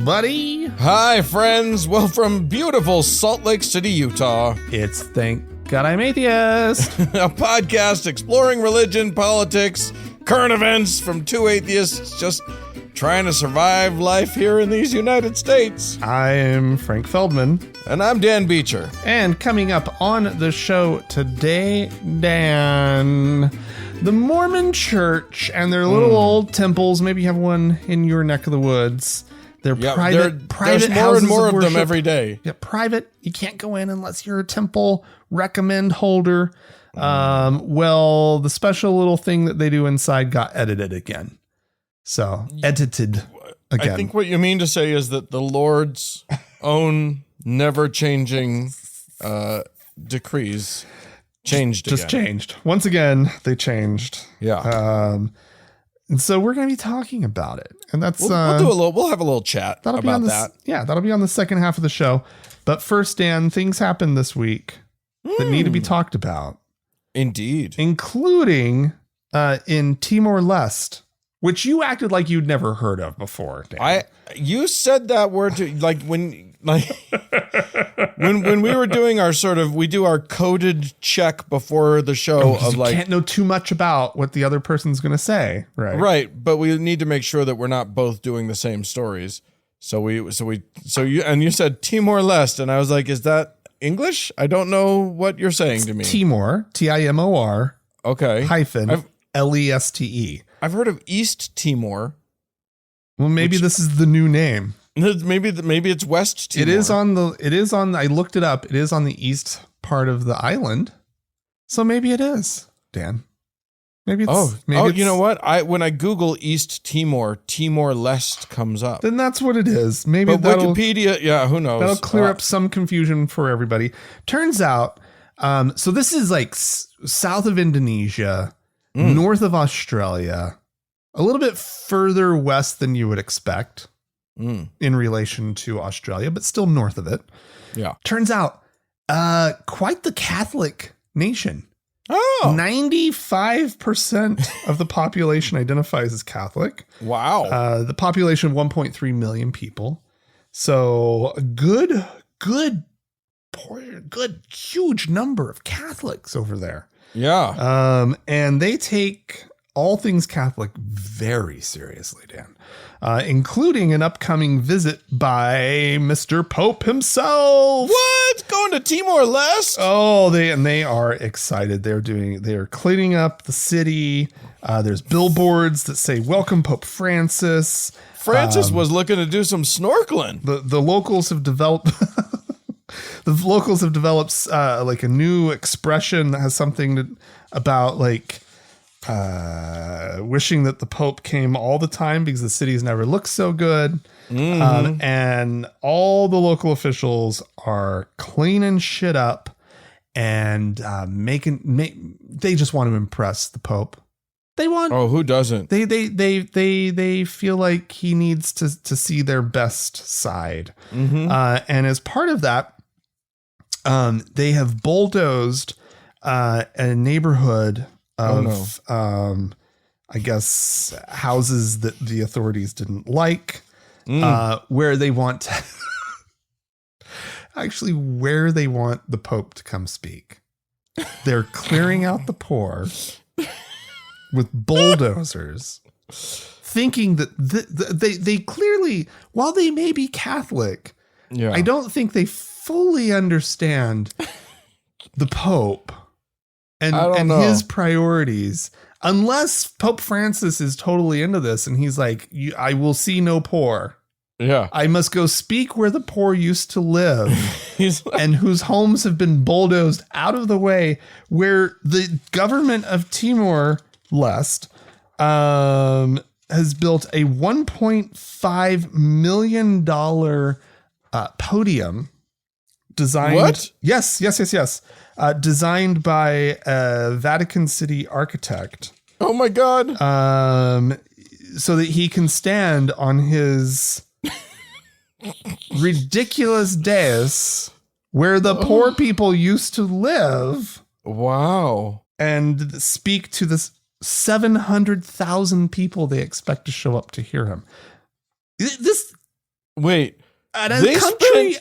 buddy. Hi, friends. Well, from beautiful Salt Lake City, Utah, It's Thank God I'm Atheist. a podcast exploring religion, politics, current events from two atheists just trying to survive life here in these United States. I'm Frank Feldman. And I'm Dan Beecher. And coming up on the show today, Dan, the Mormon Church and their little old temples. Maybe you have one in your neck of the woods. They're private there's more houses and more of worship. them every day. Yeah, private. You can't go in unless you're a temple recommend holder. Well, the special little thing that they do inside got edited again. So, edited again. I think what you mean to say is that the Lord's own never-changing decrees changed Just again. changed. Once again, they changed. Yeah. And so we're going to be talking about it. And that's We'll have a little chat that'll be about on the, that. Yeah, that'll be on the second half of the show. But first, Dan, things happened this week that need to be talked about. Indeed. Including in Timor-Leste, which you acted like you'd never heard of before, Dan. You said that word to when we were doing our we do our coded check before the show of you can't know too much about what the other person's going to say, right? Right, but we need to make sure that we're not both doing the same stories. So you said Timor-Leste, and I was like, is that English? I don't know what you're saying to me. Timor, Timor, okay, hyphen Leste. I've heard of East Timor. Well, maybe this is the new name. Maybe it's West Timor. It is on, I looked it up. It is on the east part of the island. So maybe it is, Dan. Maybe it's, you know what? When I Google East Timor, Timor-Leste comes up. Then that's what it is. Maybe but Wikipedia, yeah, who knows? That'll clear up some confusion for everybody. Turns out, so this is like south of Indonesia, north of Australia, a little bit further west than you would expect in relation to Australia, but still north of it. Yeah. Turns out, quite the Catholic nation. Oh, 95% of the population identifies as Catholic. Wow. The population of 1.3 million people. So a good, huge number of Catholics over there. Yeah. And they take all things Catholic very seriously, Dan, including an upcoming visit by Mr. Pope himself. What? Going to Timor-Leste? Oh, they are excited. They are cleaning up the city. There's billboards that say "Welcome Pope Francis." Francis was looking to do some snorkeling. The locals have developed. Like a new expression that has something about like wishing that the Pope came all the time because the city's never looked so good. And all the local officials are cleaning shit up and they just want to impress the Pope. They want. Oh, who doesn't? They feel like he needs to see their best side. And as part of that, they have bulldozed a neighborhood of, I guess, houses that the authorities didn't like, where they want to where they want the Pope to come speak. They're clearing out the poor with bulldozers, thinking that they clearly, while they may be Catholic, I don't think they fully understand the Pope and his priorities, unless Pope Francis is totally into this and he's like, I will see no poor. Yeah. I must go speak where the poor used to live and whose homes have been bulldozed out of the way, where the government of Timor-Leste has built a $1.5 million podium designed. What? Yes. Designed by a Vatican City architect. Oh my God. So that he can stand on his ridiculous dais where the poor people used to live. Wow. And speak to the 700,000 people they expect to show up to hear him. This Wait, At a they country,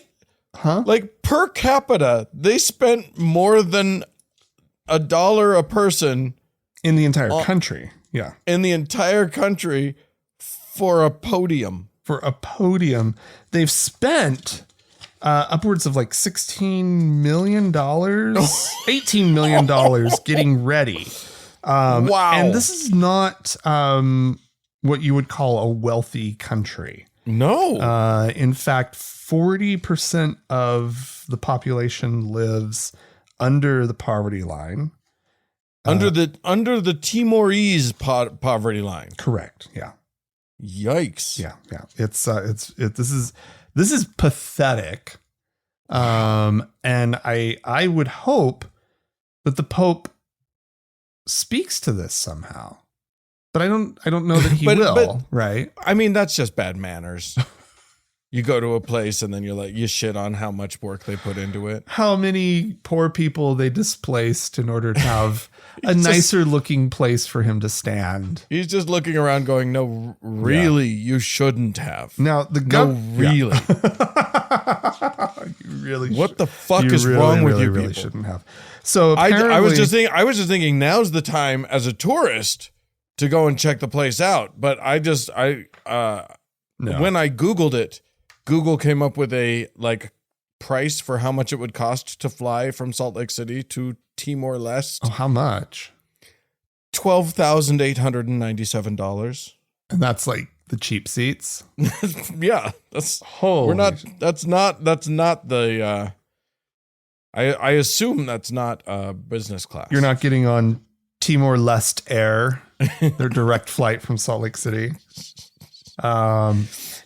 spent, like per capita, they spent more than $1 a person in the entire country. Yeah. in the entire country for a podium. For a podium, they've spent upwards of like $16 million, $18 million getting ready. Wow. And this is not what you would call a wealthy country. No. In fact, 40% of the population lives under the poverty line. Under the Timorese poverty line. Correct. Yeah. Yikes. Yeah. This is pathetic. And I would hope that the Pope speaks to this somehow. But I don't know that he will, right? I mean, that's just bad manners. You go to a place and then you shit on how much work they put into it. How many poor people they displaced in order to have a nicer looking place for him to stand. He's just looking around going, no, really, you shouldn't have. Now, really. You really what the fuck is wrong with you really people? Shouldn't have. So apparently, I was just thinking now's the time as a tourist to go and check the place out. But when I Googled it, Google came up with a price for how much it would cost to fly from Salt Lake City to Timor-Leste. Oh, how much? $12,897. And that's like the cheap seats. Yeah, that's That's not the. I assume that's not business class. You're not getting on Timor-Leste Air, their direct flight from Salt Lake City.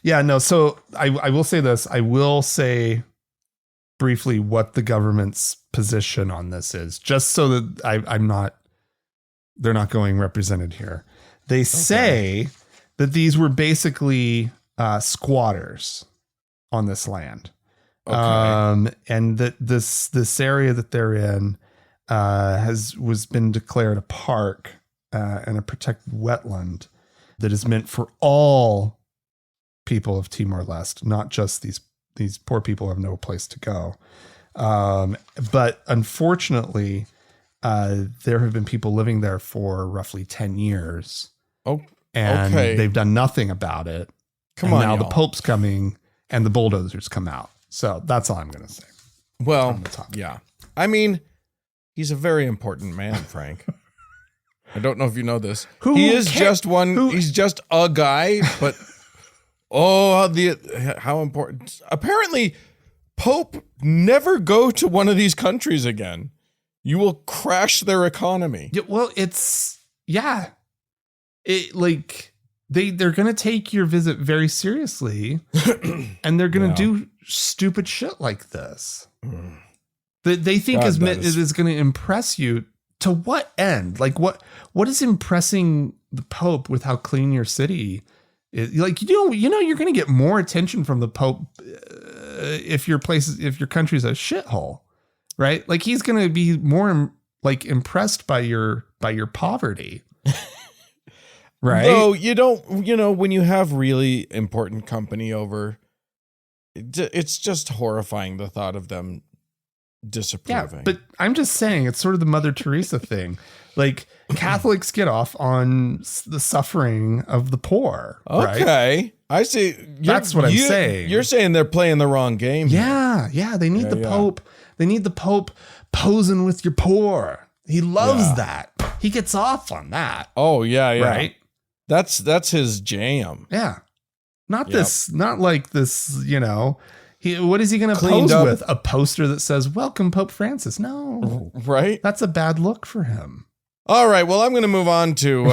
Yeah, no. So I will say this. I will say briefly what the government's position on this is, just so that they're not going represented here. They say that these were basically squatters on this land. Okay. And that this area that they're in was been declared a park and a protected wetland that is meant for all people of Timor-Leste, not just these poor people who have no place to go. But unfortunately, there have been people living there for roughly 10 years. Oh, and they've done nothing about it. Now the Pope's coming and the bulldozers come out. So that's all I'm going to say. Well, yeah. I mean, he's a very important man, Frank. I don't know if you know this. He's just a guy, but how important. Apparently, Pope, never go to one of these countries again. You will crash their economy. Yeah, well, they're going to take your visit very seriously and they're going to do stupid shit like this. That they think is going to impress you. To what end? Like what is impressing the Pope with how clean your city is? Like, you're going to get more attention from the Pope if your country's a shithole, right? Like, he's going to be more impressed by your poverty. Right. No, you don't, when you have really important company over, it's just horrifying, the thought of them disapproving. Yeah, but I'm just saying, it's sort of the Mother Teresa thing. Like, Catholics get off on the suffering of the poor. Okay. Right? I see. That's what I'm saying. You're saying they're playing the wrong game. Yeah. Yeah. They need the Pope. They need the Pope posing with your poor. He loves that. He gets off on that. Oh, yeah. Yeah. Right. That's his jam. Yeah. Not like this, what is he going to pose with? A poster that says, "Welcome, Pope Francis." No. Right? That's a bad look for him. All right. Well, I'm going to move on to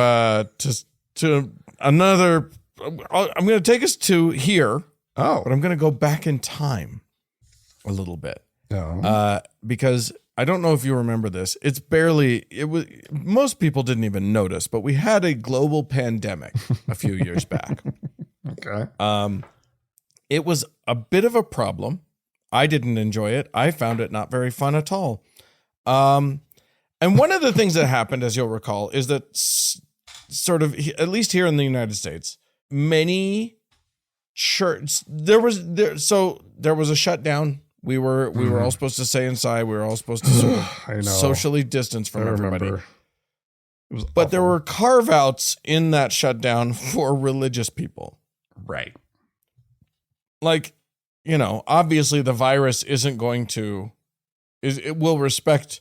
another. I'm going to take us to here. Oh. But I'm going to go back in time a little bit. Oh. Because I don't know if you remember this. Most people didn't even notice, but we had a global pandemic a few years back. Okay. It was a bit of a problem. I didn't enjoy it. I found it not very fun at all. And one of the things that happened, as you'll recall, is that sort of, at least here in the United States, many church. There was a shutdown. We were all supposed to stay inside. We were all supposed to sort of socially distance from everybody. But there were carve-outs in that shutdown for religious people. Right. Like, obviously the virus isn't going to, it will respect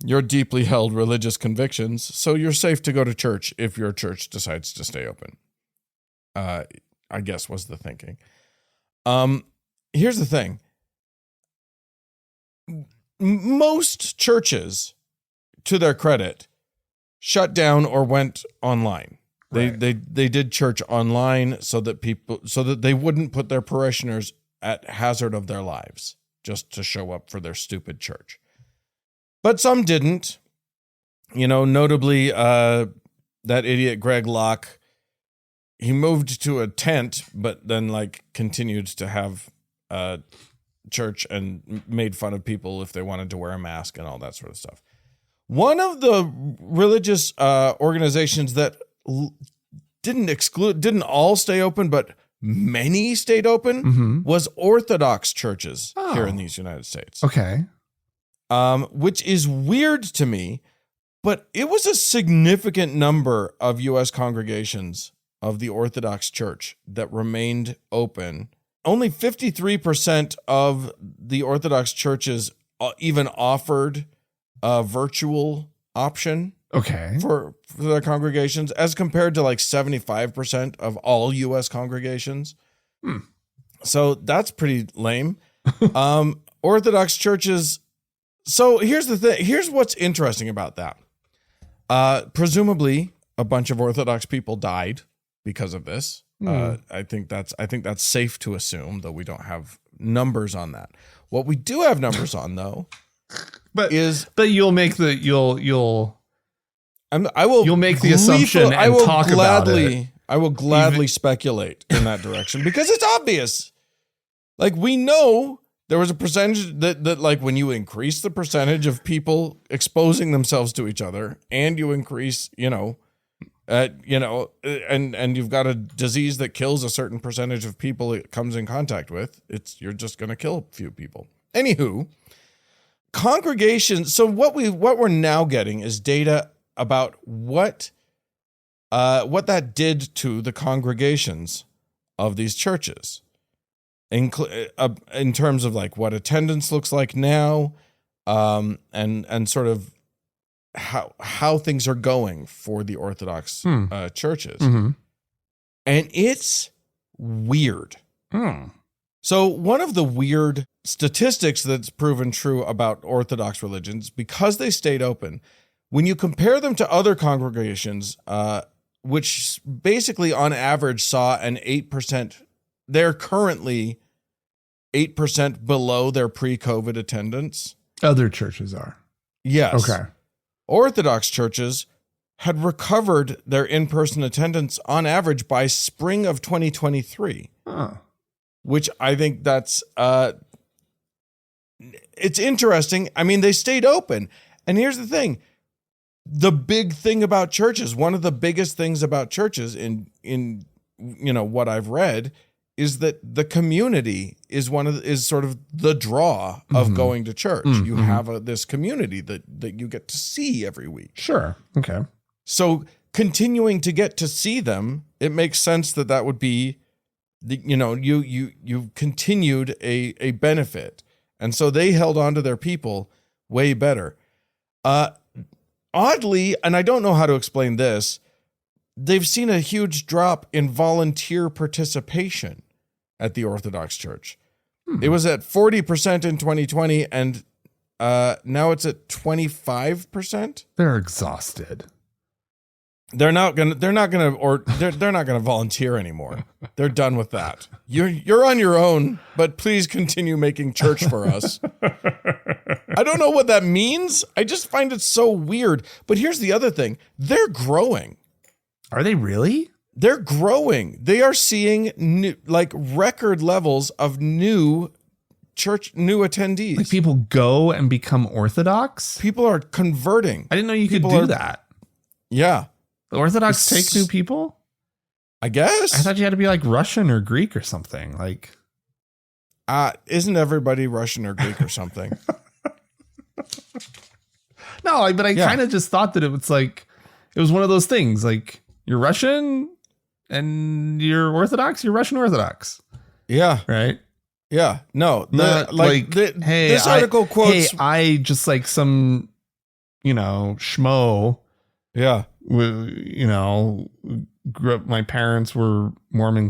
your deeply held religious convictions, so you're safe to go to church if your church decides to stay open. I guess was the thinking. Here's the thing. Most churches, to their credit, shut down or went online. They did church online so that they wouldn't put their parishioners at hazard of their lives just to show up for their stupid church. But some didn't. Notably that idiot Greg Locke, he moved to a tent, but then continued to have church and made fun of people if they wanted to wear a mask and all that sort of stuff. One of the religious organizations that didn't all stay open, but many stayed open, was Orthodox churches here in these United States. Okay. Which is weird to me, but it was a significant number of U.S. congregations of the Orthodox Church that remained open. Only 53% of the Orthodox churches even offered a virtual option. Okay. For their congregations, as compared to 75% of all U.S. congregations. So that's pretty lame. Orthodox churches. So here's the thing. Here's what's interesting about that. Presumably, a bunch of Orthodox people died because of this. I think that's safe to assume, though we don't have numbers on that. What we do have numbers on, though, you'll make the you'll make the assumption and talk about it. I will gladly speculate in that direction because it's obvious. We know there was a percentage that when you increase the percentage of people exposing themselves to each other, and you increase, and you've got a disease that kills a certain percentage of people it comes in contact with, you're just going to kill a few people. Anywho, congregations. So what we're now getting is data about what that did to the congregations of these churches, in terms of what attendance looks like now, and sort of how things are going for the Orthodox churches, and it's weird. So one of the weird statistics that's proven true about Orthodox religions, because they stayed open, when you compare them to other congregations, which basically on average saw an 8%, they're currently 8% below their pre-COVID attendance. Other churches are. Yes. Okay. Orthodox churches had recovered their in-person attendance on average by spring of 2023, which I think that's, it's interesting. I mean, they stayed open. And here's the thing. The big thing about churches, one of the biggest things about churches in what I've read, is that the community is sort of the draw of going to church. You have this community that you get to see every week. Sure. Okay. So continuing to get to see them, it makes sense that would be, you continued a benefit. And so they held on to their people way better. Oddly, and I don't know how to explain this, they've seen a huge drop in volunteer participation at the Orthodox Church. It was at 40% in 2020, and now it's at 25%. They're exhausted. They're not gonna volunteer anymore. They're done with that. You're on your own, but please continue making church for us. I don't know what that means. I just find it so weird. But here's the other thing. They're growing. Are they really? They're growing. They are seeing record levels of new attendees. Like people go and become Orthodox? People are converting. I didn't know you could do that. Yeah. The Orthodox take new people? I guess. I thought you had to be like Russian or Greek or something. Like, isn't everybody Russian or Greek or something? No, but I kind of just thought that it was like, it was one of those things. Like, you're Russian and you're Orthodox, you're Russian Orthodox. Yeah. Right? Yeah. No. Hey, this article quotes. Hey, I just like some, schmo. Yeah. Grew up, my parents were Mormon,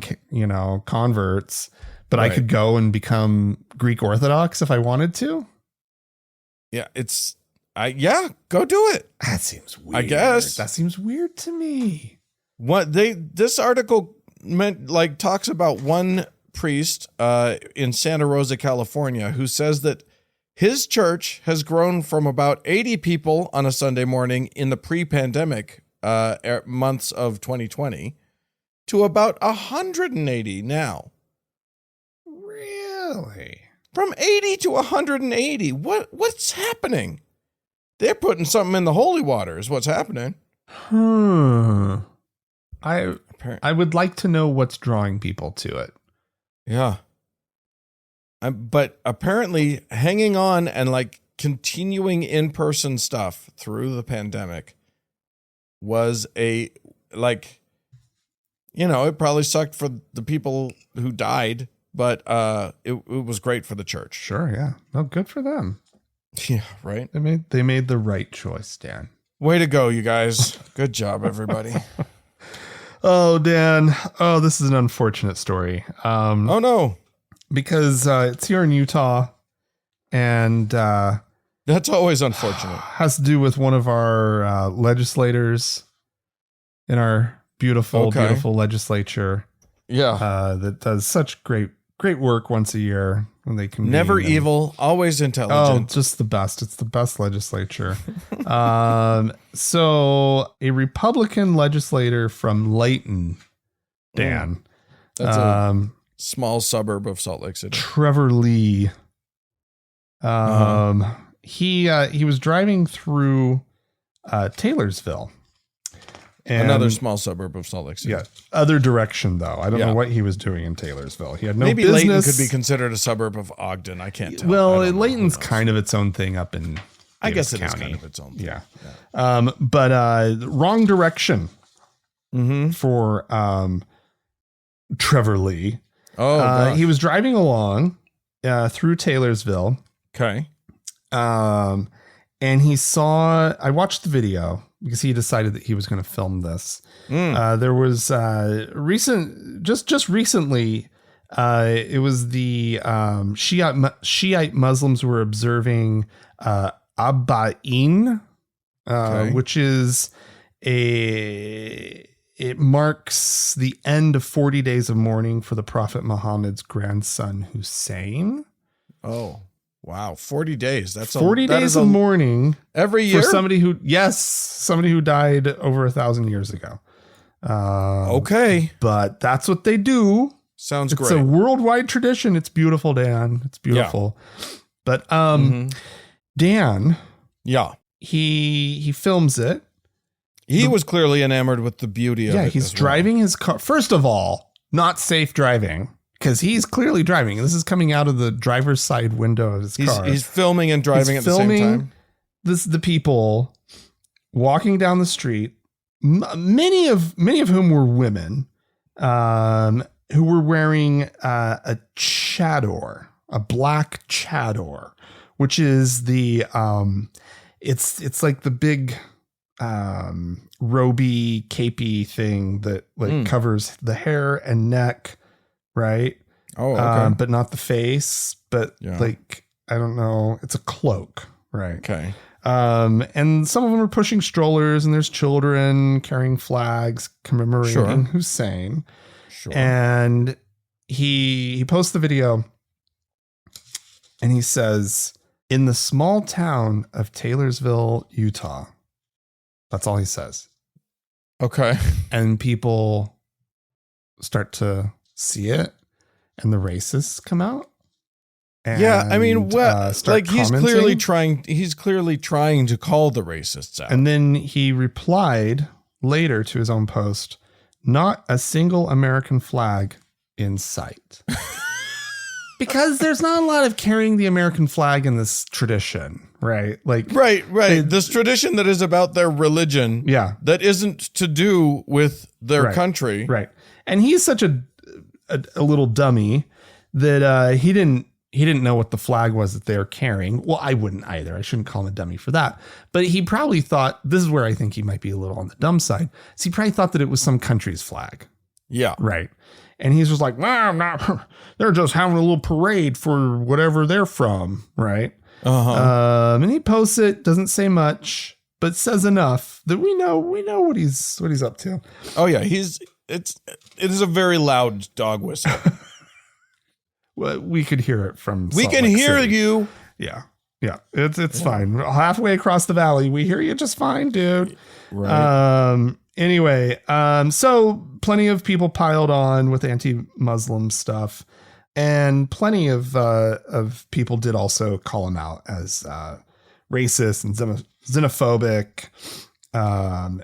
converts, but I could go and become Greek Orthodox if I wanted to. Yeah. Go do it. That seems weird. I guess that seems weird to me. This article talks about one priest in Santa Rosa, California, who says that his church has grown from about 80 people on a Sunday morning in the pre-pandemic months of 2020 to about 180 now. Really? From 80 to 180. What's happening? They're putting something in the holy water is what's happening. I would like to know what's drawing people to it. Yeah. But apparently hanging on and continuing in-person stuff through the pandemic was it probably sucked for the people who died, but it was great for the church. Sure, yeah. No, good for them. Yeah, right. They made the right choice, Dan. Way to go, you guys. Good job, everybody. Oh, Dan. Oh, this is an unfortunate story. Oh, no. Because it's here in Utah, and that's always unfortunate. Has to do with one of our legislators in our beautiful legislature. Yeah. That does such great work once a year when they convene. Never evil, always intelligent. Oh, just the best. It's the best legislature. So a Republican legislator from Layton, Dan. That's a small suburb of Salt Lake City. Trevor Lee. He was driving through Taylorsville. And another small suburb of Salt Lake City. Yeah. Other direction, though. I don't know what he was doing in Taylorsville. He had no Maybe business. Layton could be considered a suburb of Ogden. I can't tell. Well, Layton's kind of its own thing up in I guess it County. is kind of its own thing. Yeah. But wrong direction for Trevor Lee. Oh, he was driving along through Taylorsville. Okay. And he saw, I watched the video because he decided that he was going to film this. There was just recently, it was the Shiite Muslims were observing Abba'in, which is it marks the end of 40 days of mourning for the Prophet Muhammad's grandson Hussein. Oh, wow. 40 days. That's 40 days of mourning every year for somebody who died over 1,000 years ago. Okay. But that's what they do. Sounds it's great. It's a worldwide tradition. It's beautiful, Dan. It's beautiful. Yeah. But Dan, he films it. He was clearly enamored with the beauty of it. Yeah, he's driving his car. First of all, not safe driving because he's clearly driving. This is coming out of the driver's side window of his car. He's filming and driving at the same time. The people walking down the street, many of whom were women, who were wearing a chador, a black chador, which is the it's like the big roby capey thing that covers the hair and neck, right? Oh, okay. But not the face, but I don't know, it's a cloak, right? Okay. And some of them are pushing strollers, and there's children carrying flags commemorating Hussein. Sure. And he posts the video, and he says, "In the small town of Taylorsville, Utah." That's all he says. Okay. And people start to see it, and the racists come out. And, I mean, he's clearly trying to call the racists out. And then he replied later to his own post not a single American flag in sight. Because there's not a lot of carrying the American flag in this tradition, right? Like, right. This tradition that is about their religion, that isn't to do with their country, right? And he's such a little dummy that he didn't know what the flag was that they were carrying. Well, I wouldn't either. I shouldn't call him a dummy for that. But he probably thought, this is where I think he might be a little on the dumb side. So he probably thought that it was some country's flag. Yeah, right. And he's just like, well, I'm not, they're just having a little parade for whatever they're from, right? And he posts it, doesn't say much, but says enough that we know what he's up to. Oh yeah, it is a very loud dog whistle. Well, we could hear it from We Salt can Lake hear City. you. Yeah. It's fine. Halfway across the valley, we hear you just fine, dude. Right. Anyway, so plenty of people piled on with anti-Muslim stuff, and plenty of people did also call him out as racist and xenophobic, and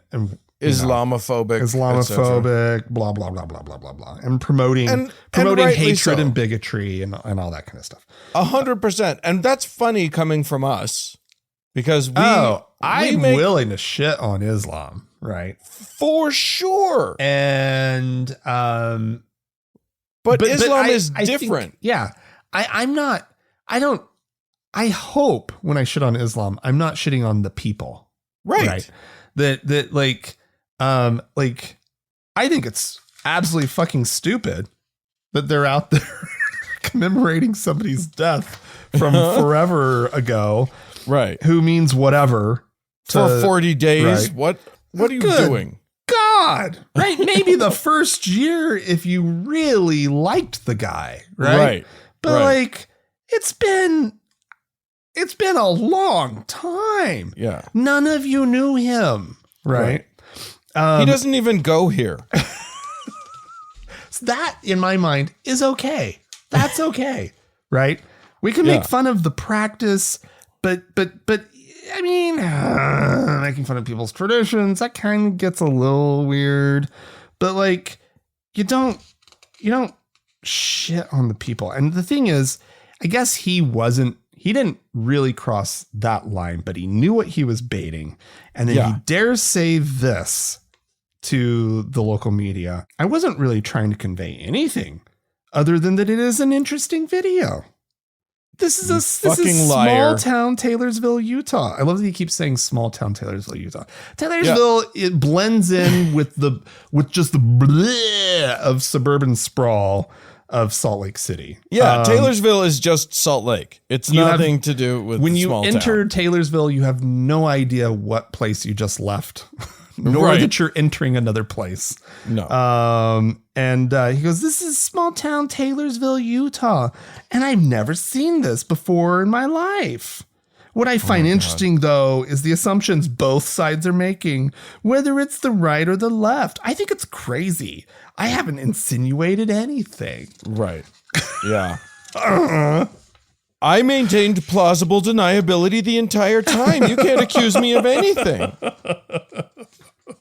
Islamophobic, blah blah blah blah blah blah blah, and promoting hatred and bigotry and all that kind of stuff. 100%, and that's funny coming from us because I'm willing to shit on Islam. Right. For sure. And, but Islam is different. I hope when I shit on Islam, I'm not shitting on the people. Right. That I think it's absolutely fucking stupid that they're out there commemorating somebody's death from forever ago. Right. Who means whatever. For 40 days. Right? What are you doing? God, right? Maybe the first year if you really liked the guy, right? But like, it's been a long time. Yeah. None of you knew him, right? He doesn't even go here. So that, in my mind, is okay. That's okay, right? We can make fun of the practice, but I mean, making fun of people's traditions, that kind of gets a little weird, but like, you don't shit on the people. And the thing is, I guess he didn't really cross that line, but he knew what he was baiting. And then he dares say this to the local media. I wasn't really trying to convey anything other than that it is an interesting video. This is small town Taylorsville, Utah. I love that he keeps saying small town Taylorsville, Utah. Taylorsville, it blends in with just the bleh of suburban sprawl of Salt Lake City. Yeah, Taylorsville is just Salt Lake. It's nothing to do with when you small enter town. Taylorsville, you have no idea what place you just left. Nor that you're entering another place. No. And he goes, this is small town Taylorsville, Utah. And I've never seen this before in my life. What I find interesting, though, is the assumptions both sides are making, whether it's the right or the left. I think it's crazy. I haven't insinuated anything. Right. Yeah. I maintained plausible deniability the entire time. You can't accuse me of anything.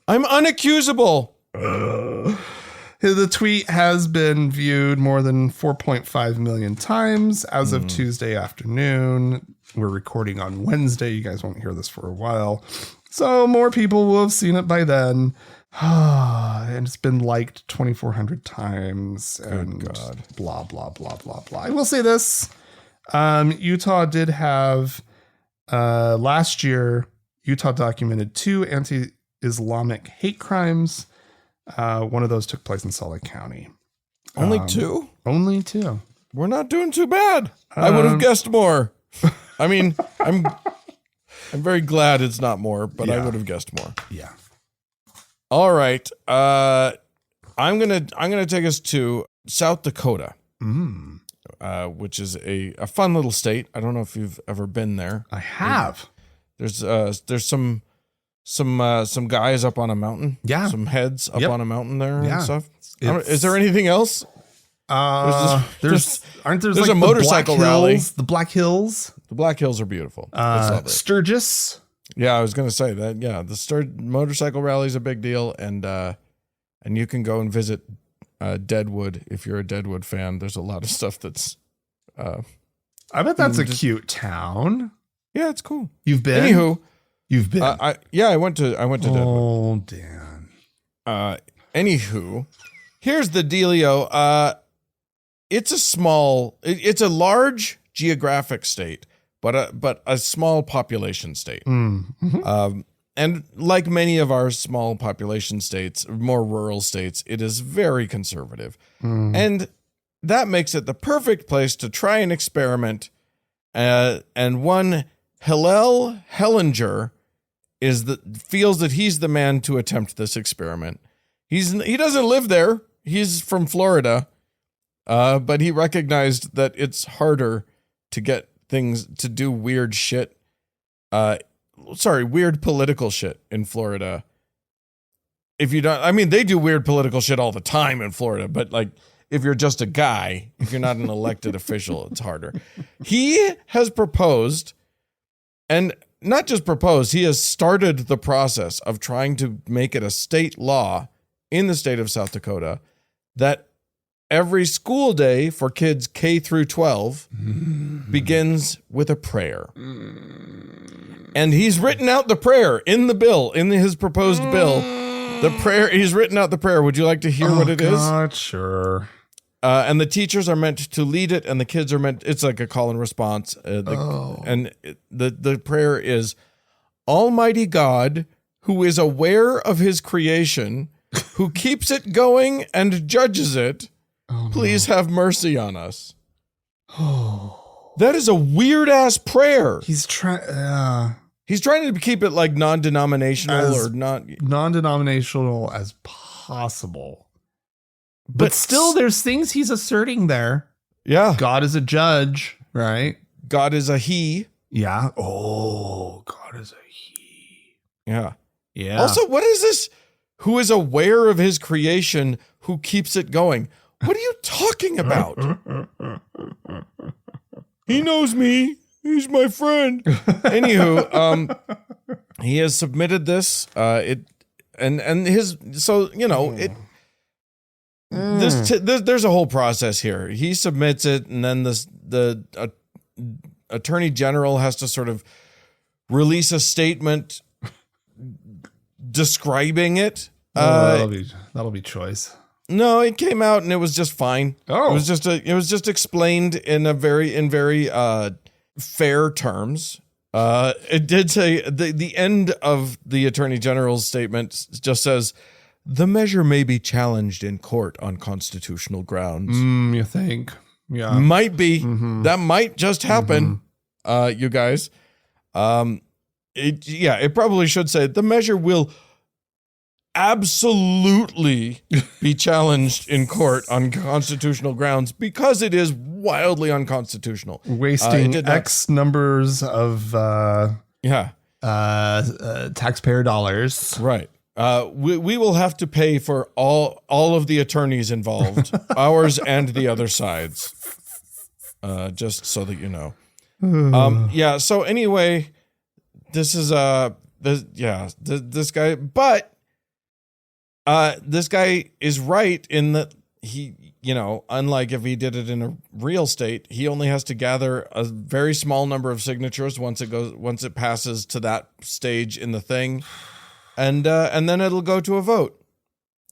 I'm unaccusable. The tweet has been viewed more than 4.5 million times as of Tuesday afternoon. We're recording on Wednesday. You guys won't hear this for a while. So more people will have seen it by then. And it's been liked 2,400 times. And blah, blah, blah, blah, blah. I will say this. Utah did have, last year, Utah documented 2 anti-Islamic hate crimes. One of those took place in Salt Lake County. Only 2? Only 2. We're not doing too bad. I would have guessed more. I mean, I'm very glad it's not more, but I would have guessed more. Yeah. All right. I'm gonna take us to South Dakota, which is a fun little state. I don't know if you've ever been there. I have. There's some guys up on a mountain. Yeah. Some heads up on a mountain there and stuff. Is there anything else? There's like a motorcycle rally. The Black Hills. The Black Hills are beautiful. Sturgis. Yeah, I was gonna say that. Yeah, the motorcycle rally is a big deal, and and you can go and visit Deadwood if you're a Deadwood fan. There's a lot of stuff that's. I bet that's a cute town. Yeah, it's cool. You've been. Anywho, you've been. I went to Deadwood. Oh, Dan. Anywho, here's the dealio. It's a large geographic state, but a small population state. Mm-hmm. And like many of our small population states, more rural states, it is very conservative. And that makes it the perfect place to try an experiment. And one Hillel Hellinger feels that he's the man to attempt this experiment. He doesn't live there. He's from Florida. But he recognized that it's harder to get things to do weird shit. Weird political shit in Florida. If you don't, I mean, they do weird political shit all the time in Florida, but like, if you're just a guy, if you're not an elected official, it's harder. He has proposed, and not just proposed, he has started the process of trying to make it a state law in the state of South Dakota that every school day for kids K through 12 begins with a prayer. And he's written out the prayer in the bill, in his proposed bill. The prayer, he's written out the prayer. Would you like to hear what it is? Sure. And the teachers are meant to lead it, and the kids are meant, it's like a call and response. And the prayer is, Almighty God, who is aware of his creation, who keeps it going and judges it, please have mercy on us. That is a weird ass prayer. He's trying to keep it like non-denominational or not non-denominational as possible. But still, there's things he's asserting there. Yeah. God is a judge, right? God is a he. Yeah. Oh, God is a he. Yeah. Yeah. Also, what is this? Who is aware of his creation, who keeps it going? What are you talking about? He knows me. He's my friend. Anywho, he has submitted this. There's a whole process here. He submits it, and then the attorney general has to sort of release a statement describing it. That'll be choice. No, it came out and it was just fine. Oh, it was just explained in very fair terms. It did say the end of the attorney general's statement just says the measure may be challenged in court on constitutional grounds. You think? Yeah, might be. Mm-hmm. That might just happen. You guys. It probably should say the measure will absolutely be challenged in court on constitutional grounds because it is wildly unconstitutional. Wasting X numbers of taxpayer dollars. Right. We will have to pay for all of the attorneys involved, ours and the other sides. Just so that you know. So anyway, this is this guy, but this guy is right in that he, unlike if he did it in a real state, he only has to gather a very small number of signatures once it passes to that stage in the thing, and then it'll go to a vote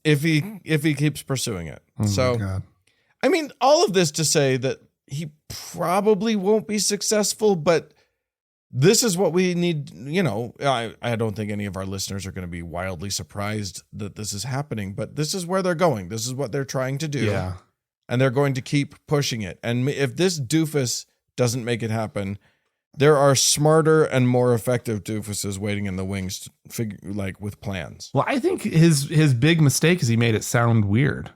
if he keeps pursuing it. Oh my God. I mean, all of this to say that he probably won't be successful, but this is what we need. I don't think any of our listeners are going to be wildly surprised that this is happening, but this is where they're going. This is what they're trying to do. Yeah. And they're going to keep pushing it. And if this doofus doesn't make it happen, there are smarter and more effective doofuses waiting in the wings to figure, with plans. Well, I think his big mistake is he made it sound weird.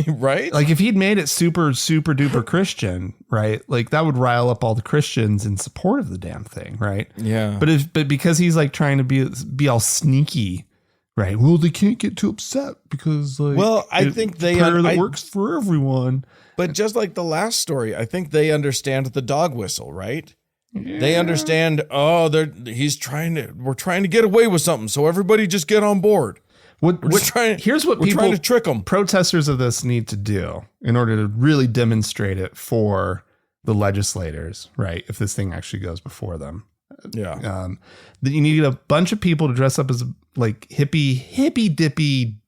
Right? Like if he'd made it super, super duper Christian, right? Like that would rile up all the Christians in support of the damn thing, right? Yeah. But because he's like trying to be all sneaky, right? Well, they can't get too upset because I think that works for everyone. But just like the last story, I think they understand the dog whistle, right? Yeah. They understand. We're trying to get away with something, so everybody just get on board. Here's what we're people trying to trick them. Protesters of this need to do in order to really demonstrate it for the legislators, right? If this thing actually goes before them. Yeah. That you need a bunch of people to dress up as like hippy dippy,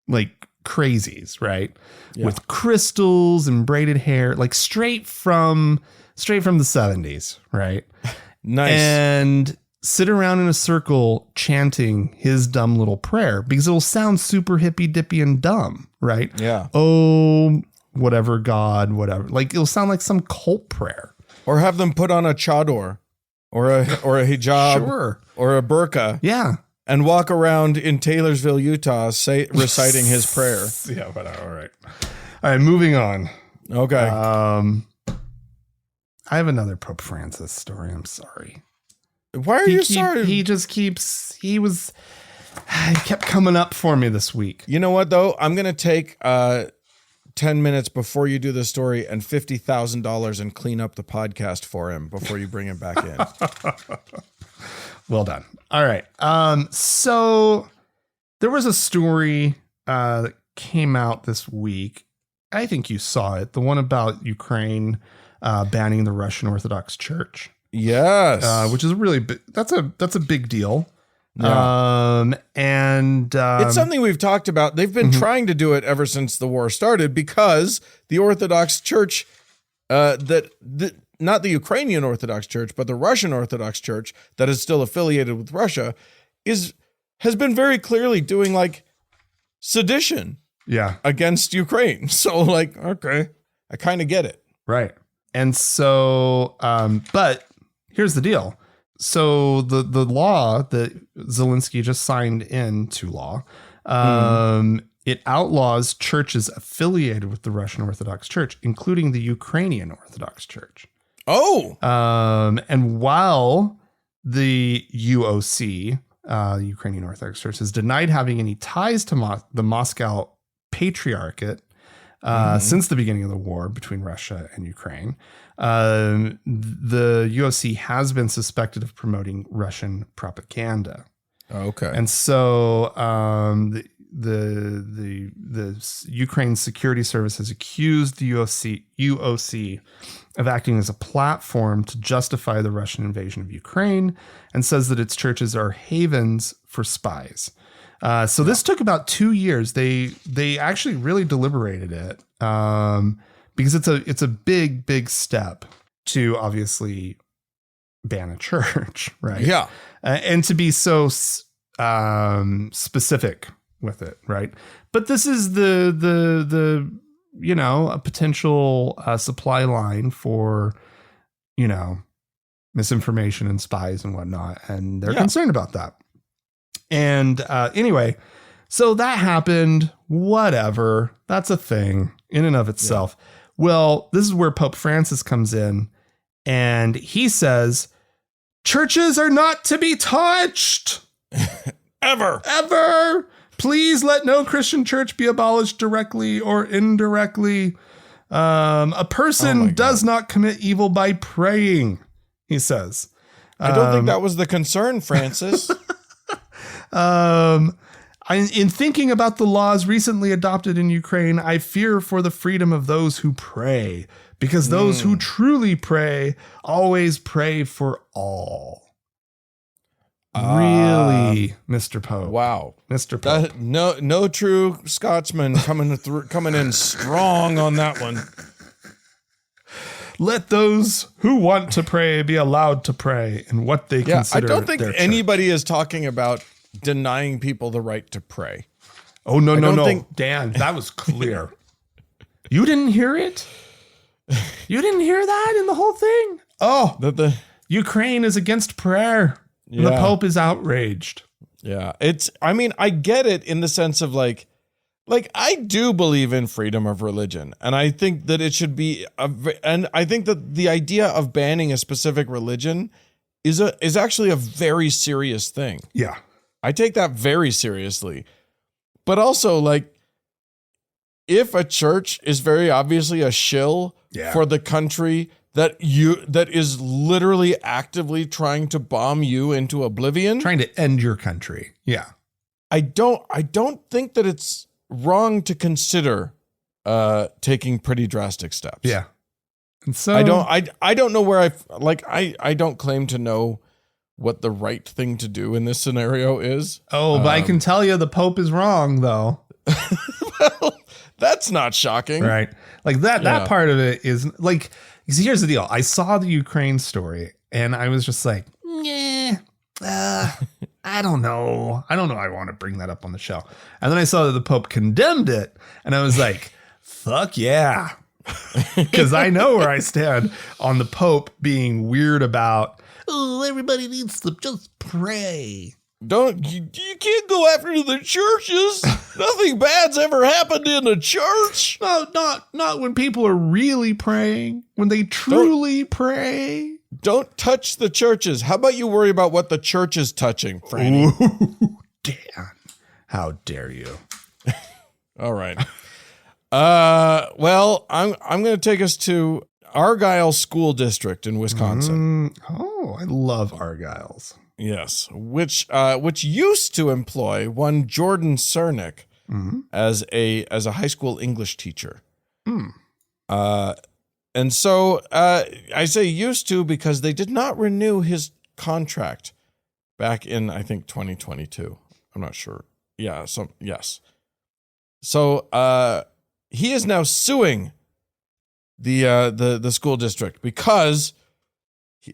like crazies, right? Yeah. With crystals and braided hair, like straight from the 70s, right? Nice. And sit around in a circle chanting his dumb little prayer because it'll sound super hippy dippy and dumb, right? Yeah. Oh, whatever God, whatever. Like it'll sound like some cult prayer. Or have them put on a chador or a hijab Sure. or a burqa. Yeah. And walk around in Taylorsville, Utah, reciting his prayer. Yeah, whatever. All right, moving on. Okay. I have another Pope Francis story. I'm sorry. Why are you sorry? He kept coming up for me this week. You know what, though? I'm going to take 10 minutes before you do the story and $50,000 and clean up the podcast for him before you bring him back in. Well done. All right. So there was a story that came out this week. I think you saw it. The one about Ukraine banning the Russian Orthodox Church. Yes. Which is really big. That's a big deal. Yeah. It's something we've talked about. They've been trying to do it ever since the war started because the Orthodox Church, not the Ukrainian Orthodox Church, but the Russian Orthodox Church that is still affiliated with Russia has been very clearly doing like sedition against Ukraine. So like, okay, I kind of get it. Right. And so, but here's the deal. So the law that Zelensky just signed into law, it outlaws churches affiliated with the Russian Orthodox Church, including the Ukrainian Orthodox Church. Oh. And while the UOC, Ukrainian Orthodox Church, has denied having any ties to the Moscow Patriarchate since the beginning of the war between Russia and Ukraine, the UOC has been suspected of promoting Russian propaganda. Okay. And so the Ukraine Security Service has accused the UOC of acting as a platform to justify the Russian invasion of Ukraine and says that its churches are havens for spies. So this took about 2 years. They actually really deliberated it because it's a big step to obviously ban a church, right? Yeah, and to be so specific with it, right? But this is the a potential supply line for misinformation and spies and whatnot, and they're concerned about that. And anyway, so that happened. Whatever. That's a thing in and of itself. Yeah. Well, this is where Pope Francis comes in, and he says, churches are not to be touched. Ever. Please let no Christian church be abolished directly or indirectly. A person does not commit evil by praying, he says. I don't think that was the concern, Francis. In thinking about the laws recently adopted in Ukraine, I fear for the freedom of those who pray, because those who truly pray always pray for all. Really, Mr. Pope? Wow, Mr. Pope. No true Scotsman coming in strong on that one. Let those who want to pray be allowed to pray in what they consider. I don't think anybody is talking about denying people the right to pray. Oh, no. Dan, that was clear. You didn't hear it? You didn't hear that in the whole thing? Oh, the Ukraine is against prayer. Yeah. The Pope is outraged. Yeah. I get it in the sense of like I do believe in freedom of religion, and I think that it should be, and I think that the idea of banning a specific religion is actually a very serious thing. Yeah. I take that very seriously. But also, like, if a church is very obviously a shill for the country that is literally actively trying to bomb you into oblivion, trying to end your country. Yeah. I don't think that it's wrong to consider taking pretty drastic steps. Yeah. And so I don't know where I don't claim to know what the right thing to do in this scenario is. Oh, but I can tell you the Pope is wrong, though. Well, that's not shocking. Right. Like that part of it is like, here's the deal. I saw the Ukraine story and I was just like, I don't know. I want to bring that up on the show. And then I saw that the Pope condemned it and I was like, fuck yeah. Because I know where I stand on the Pope being weird about, oh, everybody needs to just pray. You can't go after the churches. Nothing bad's ever happened in a church. No, not when people are really praying, when they truly pray. Don't touch the churches. How about you worry about what the church is touching, Franny? Ooh, Dan, how dare you? All right. Well, I'm going to take us to Argyle School District in Wisconsin. Oh, I love Argyles. Yes, which used to employ one Jordan Cernick as a high school English teacher. And so I say used to because they did not renew his contract back in, I think, 2022. I'm not sure. Yeah. Yes. So he is now suing the school district because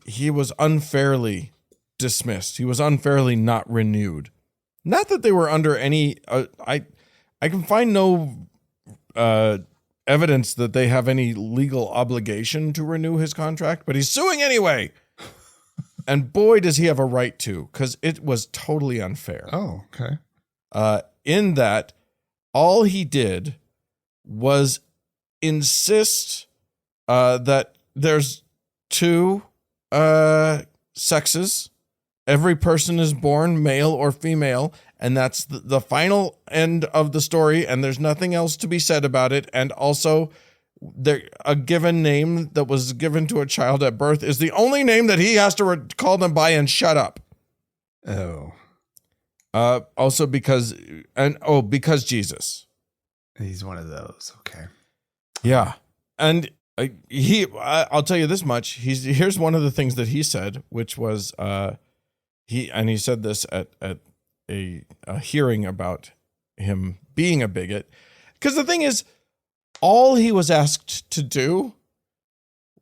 he was unfairly dismissed. He was unfairly not renewed. Not that they were under any. I can find no evidence that they have any legal obligation to renew his contract, but he's suing anyway. And boy, does he have a right to, because it was totally unfair. Oh, okay. In that, all he did was insist that there's two sexes. Every person is born male or female, and that's the final end of the story, and there's nothing else to be said about it. And also, a given name that was given to a child at birth is the only name that he has to call them by, and shut up. Oh. Also because Jesus. He's one of those. Okay. Yeah. And I'll tell you this much. Here's one of the things that he said, which was, he said this at a hearing about him being a bigot. Because the thing is, all he was asked to do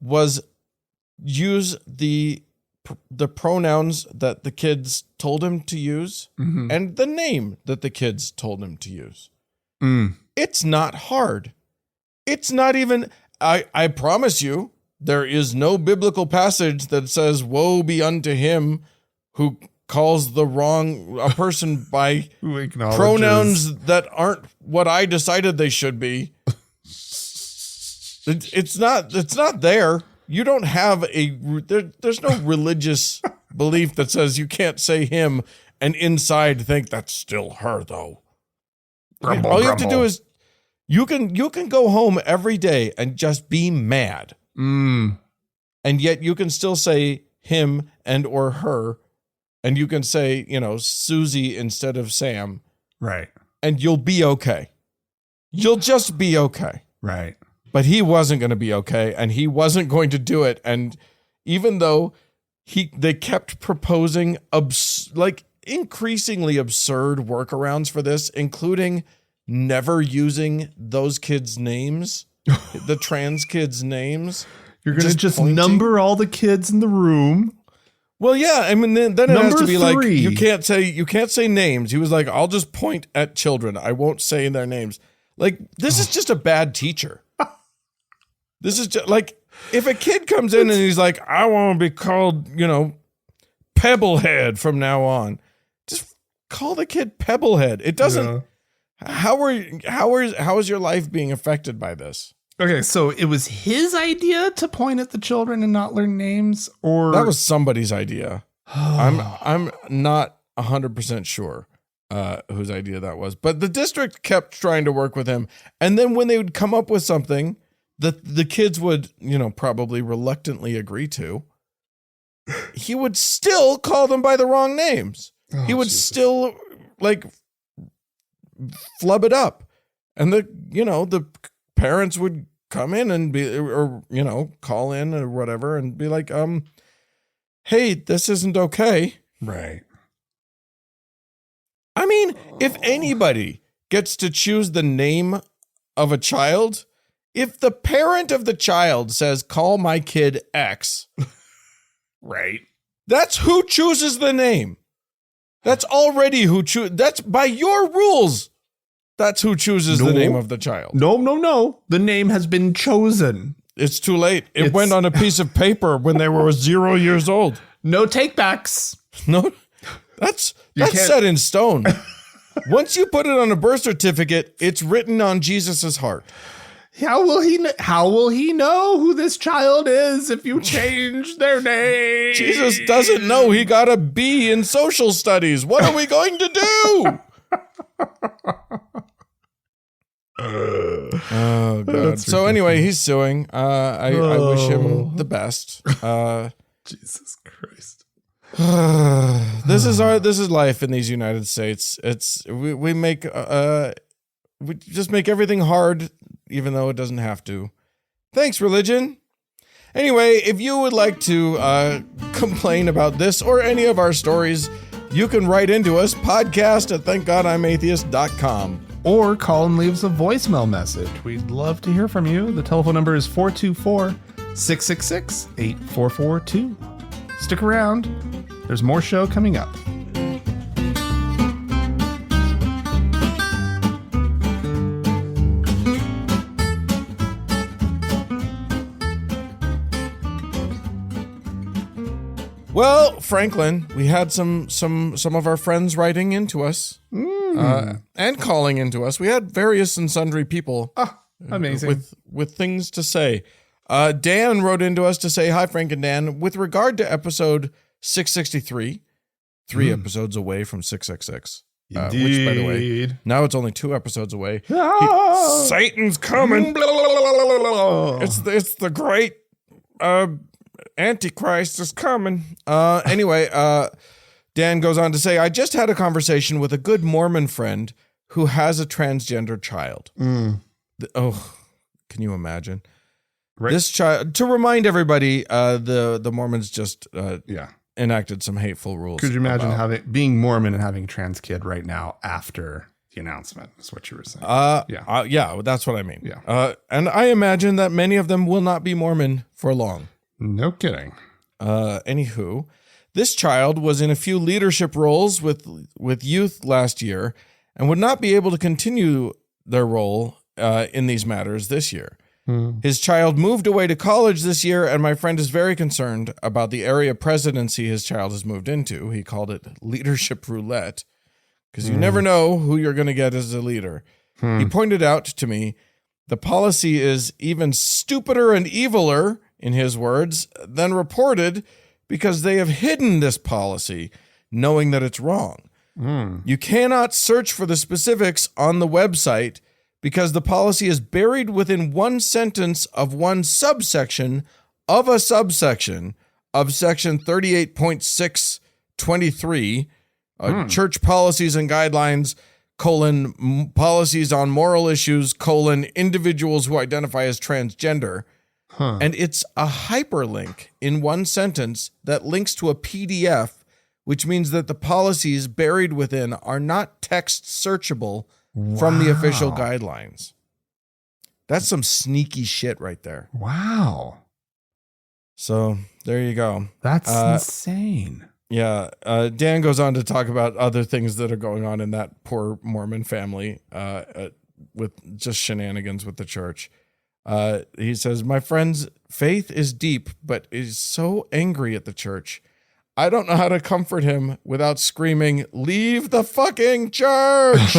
was use the pronouns that the kids told him to use and the name that the kids told him to use. It's not hard. It's not even, I promise you, there is no biblical passage that says, woe be unto him who calls a person by pronouns that aren't what I decided they should be. It's not there. You don't have there's no religious belief that says you can't say him and inside think that's still her though. All you have to do is you can go home every day and just be mad. And yet you can still say him and or her, and you can say, Susie instead of Sam. Right. And you'll be okay. You'll just be okay. Right. But he wasn't going to be okay, and he wasn't going to do it. And even though they kept proposing increasingly absurd workarounds for this, including never using those kids' names, the trans kids' names. You're going to just number all the kids in the room. Well, yeah. I mean, then it has to be 3. like, you can't say names. He was like, I'll just point at children. I won't say their names. Like, this is just a bad teacher. This is just like, if a kid comes in and he's like, I want to be called, Pebblehead from now on, just call the kid Pebblehead. It doesn't. Yeah. How is your life being affected by this? Okay, so it was his idea to point at the children and not learn names, or that was somebody's idea. I'm not 100% sure whose idea that was, but the district kept trying to work with him, and then when they would come up with something that the kids would, probably reluctantly agree to, he would still call them by the wrong names. He would still flub it up. And the parents would come in and call in or whatever and be like, hey, this isn't okay. Right. I mean, if anybody gets to choose the name of a child, if the parent of the child says, call my kid X, right. That's who chooses the name. That's already who that's by your rules. That's who chooses the name of the child. No. The name has been chosen. It's too late. It went on a piece of paper when they were 0 years old. No takebacks. No, that's set in stone. Once you put it on a birth certificate, it's written on Jesus's heart. How will he know who this child is if you change their name? Jesus doesn't know he got a B in social studies. What are we going to do? Oh God. So anyway, he's suing. I wish him the best. Jesus Christ. This is life in these United States. We just make everything hard, even though it doesn't have to. Thanks, religion. Anyway, if you would like to complain about this or any of our stories, you can write into us, podcast@thankgodimatheist.com. Or call and leave us a voicemail message. We'd love to hear from you. The telephone number is 424-666-8442. Stick around. There's more show coming up. Well, Franklin, we had some of our friends writing into us and calling into us. We had various and sundry people amazing. With things to say. Dan wrote into us to say, hi, Frank and Dan. With regard to episode 663, 3 episodes away from 666. Which, by the way, now it's only 2 episodes away. Satan's coming. It's the great... Antichrist is coming. Anyway, Dan goes on to say, I just had a conversation with a good Mormon friend who has a transgender child. Can you imagine? Right. This child, to remind everybody, the Mormons just enacted some hateful rules. Could you imagine being Mormon and having a trans kid right now after the announcement is what you were saying? Yeah, that's what I mean. Yeah. And I imagine that many of them will not be Mormon for long. No kidding. Anywho, this child was in a few leadership roles with youth last year and would not be able to continue their role in these matters this year. His child moved away to college this year, and my friend is very concerned about the area presidency his child has moved into. He called it leadership roulette, because you never know who you're going to get as a leader. He pointed out to me the policy is even stupider and eviler, in his words, than reported, because they have hidden this policy, knowing that it's wrong. You cannot search for the specifics on the website because the policy is buried within one sentence of one subsection of a subsection of section 38.623, church policies and guidelines, policies on moral issues, individuals who identify as transgender. And it's a hyperlink in one sentence that links to a PDF, which means that the policies buried within are not text searchable from the official guidelines. That's some sneaky shit right there. Wow. So there you go. That's insane. Yeah. Dan goes on to talk about other things that are going on in that poor Mormon family with just shenanigans with the church. He says, my friend's faith is deep, but is so angry at the church. I don't know how to comfort him without screaming, leave the fucking church.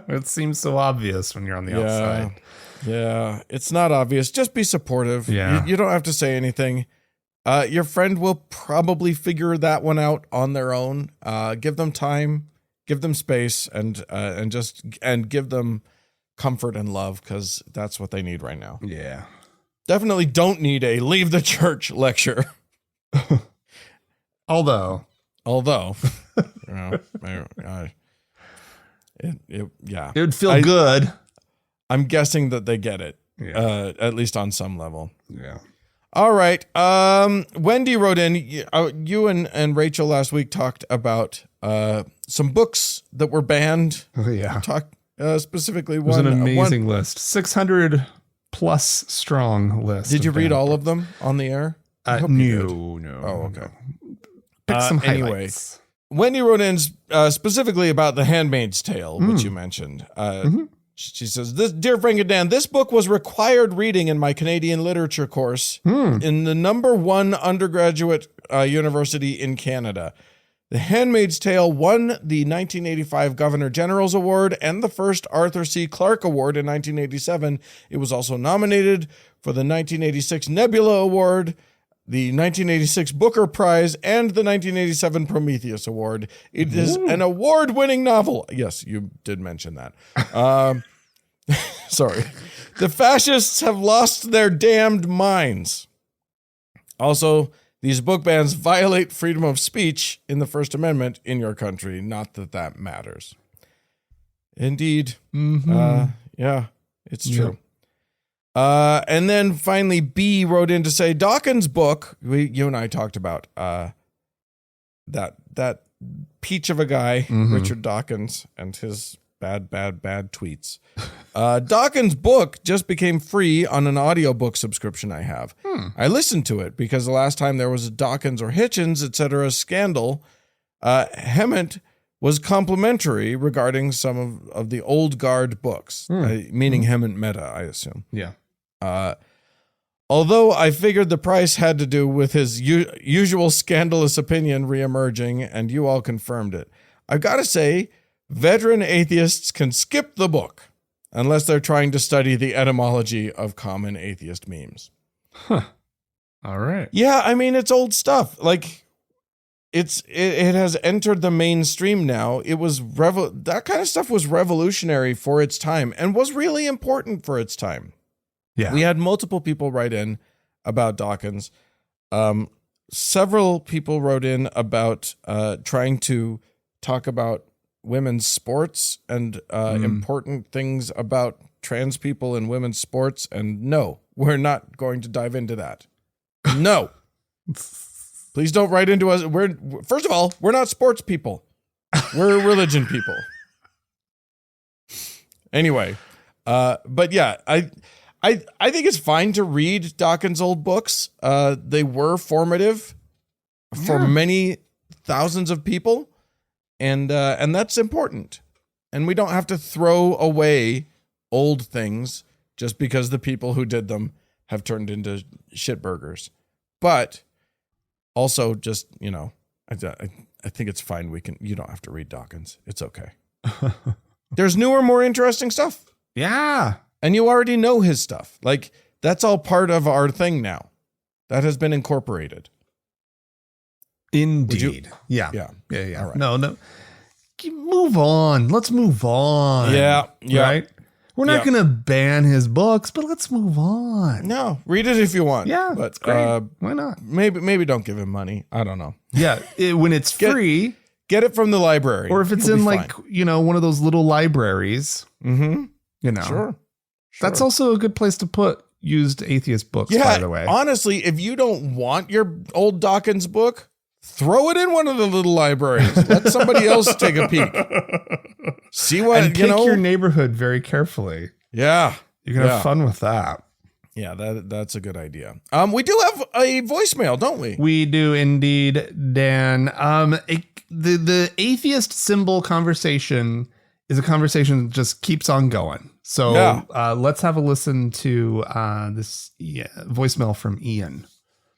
It seems so obvious when you're on the outside. Yeah, it's not obvious. Just be supportive. Yeah. You don't have to say anything. Your friend will probably figure that one out on their own. Give them time, give them space, and give them comfort and love, because that's what they need right now. Yeah. Definitely don't need a leave the church lecture. Although, you know, Yeah. It would feel good. I'm guessing that they get it, Yeah. at least on some level. Yeah. All right. Wendy wrote in, you and Rachel last week talked about some books that were banned. Oh, yeah. Specifically It was an amazing list. 600 plus strong list. Did you read all of them on the air? No. Oh, okay. Pick some highlights. Anyway, Wendy wrote in specifically about The Handmaid's Tale, which you mentioned. She says, Dear Frank and Dan, this book was required reading in my Canadian literature course in the #1 undergraduate university in Canada. The Handmaid's Tale won the 1985 Governor General's Award and the first Arthur C. Clarke Award in 1987. It was also nominated for the 1986 Nebula Award, the 1986 Booker Prize, and the 1987 Prometheus Award. It is an award-winning novel. Yes, you did mention that. Sorry. The fascists have lost their damned minds. Also, these book bans violate freedom of speech in the First Amendment in your country. Not that that matters. Indeed. Yeah, it's true. And then finally, B wrote in to say Dawkins' book. You and I talked about that peach of a guy, Richard Dawkins, and his bad tweets. Dawkins' book just became free on an audiobook subscription I have. I listened to it because the last time there was a Dawkins or Hitchens, etc. scandal, Hemant was complimentary regarding some of the old guard books, meaning Hemant Mehta, I assume. Yeah. Although I figured the price had to do with his usual scandalous opinion reemerging, and you all confirmed it. I've got to say, veteran atheists can skip the book unless they're trying to study the etymology of common atheist memes. Huh. All right. Yeah, I mean, it's old stuff. Like, it has entered the mainstream now. It was that kind of stuff was revolutionary for its time and was really important for its time. Yeah. We had multiple people write in about Dawkins. Several people wrote in about trying to talk about women's sports and important things about trans people in women's sports. And no, we're not going to dive into that. No. Please don't write into us. First of all, we're not sports people. We're religion people. Anyway, but yeah, I think it's fine to read Dawkins' old books. They were formative for many thousands of people, and that's important. And we don't have to throw away old things just because the people who did them have turned into shitburgers. But also, just I think it's fine. You don't have to read Dawkins. It's okay. There's newer, more interesting stuff. Yeah. And you already know his stuff. Like, that's all part of our thing now. That has been incorporated. Indeed. Yeah. All right. No. Move on. Let's move on. Yeah. Right? We're not going to ban his books, but let's move on. No, read it if you want. Yeah, but it's great. Why not? Maybe don't give him money. I don't know. Yeah, when it's free. Get it from the library. Or if it's in one of those little libraries. Mm-hmm. Sure. That's also a good place to put used atheist books, by the way. Honestly, if you don't want your old Dawkins book, throw it in one of the little libraries. Let somebody else take a peek. See what, and pick your neighborhood very carefully. Yeah. You can have fun with that. Yeah, that's a good idea. We do have a voicemail, don't we? We do indeed, Dan. The atheist symbol conversation is a conversation that just keeps on going. So let's have a listen to this voicemail from Ian.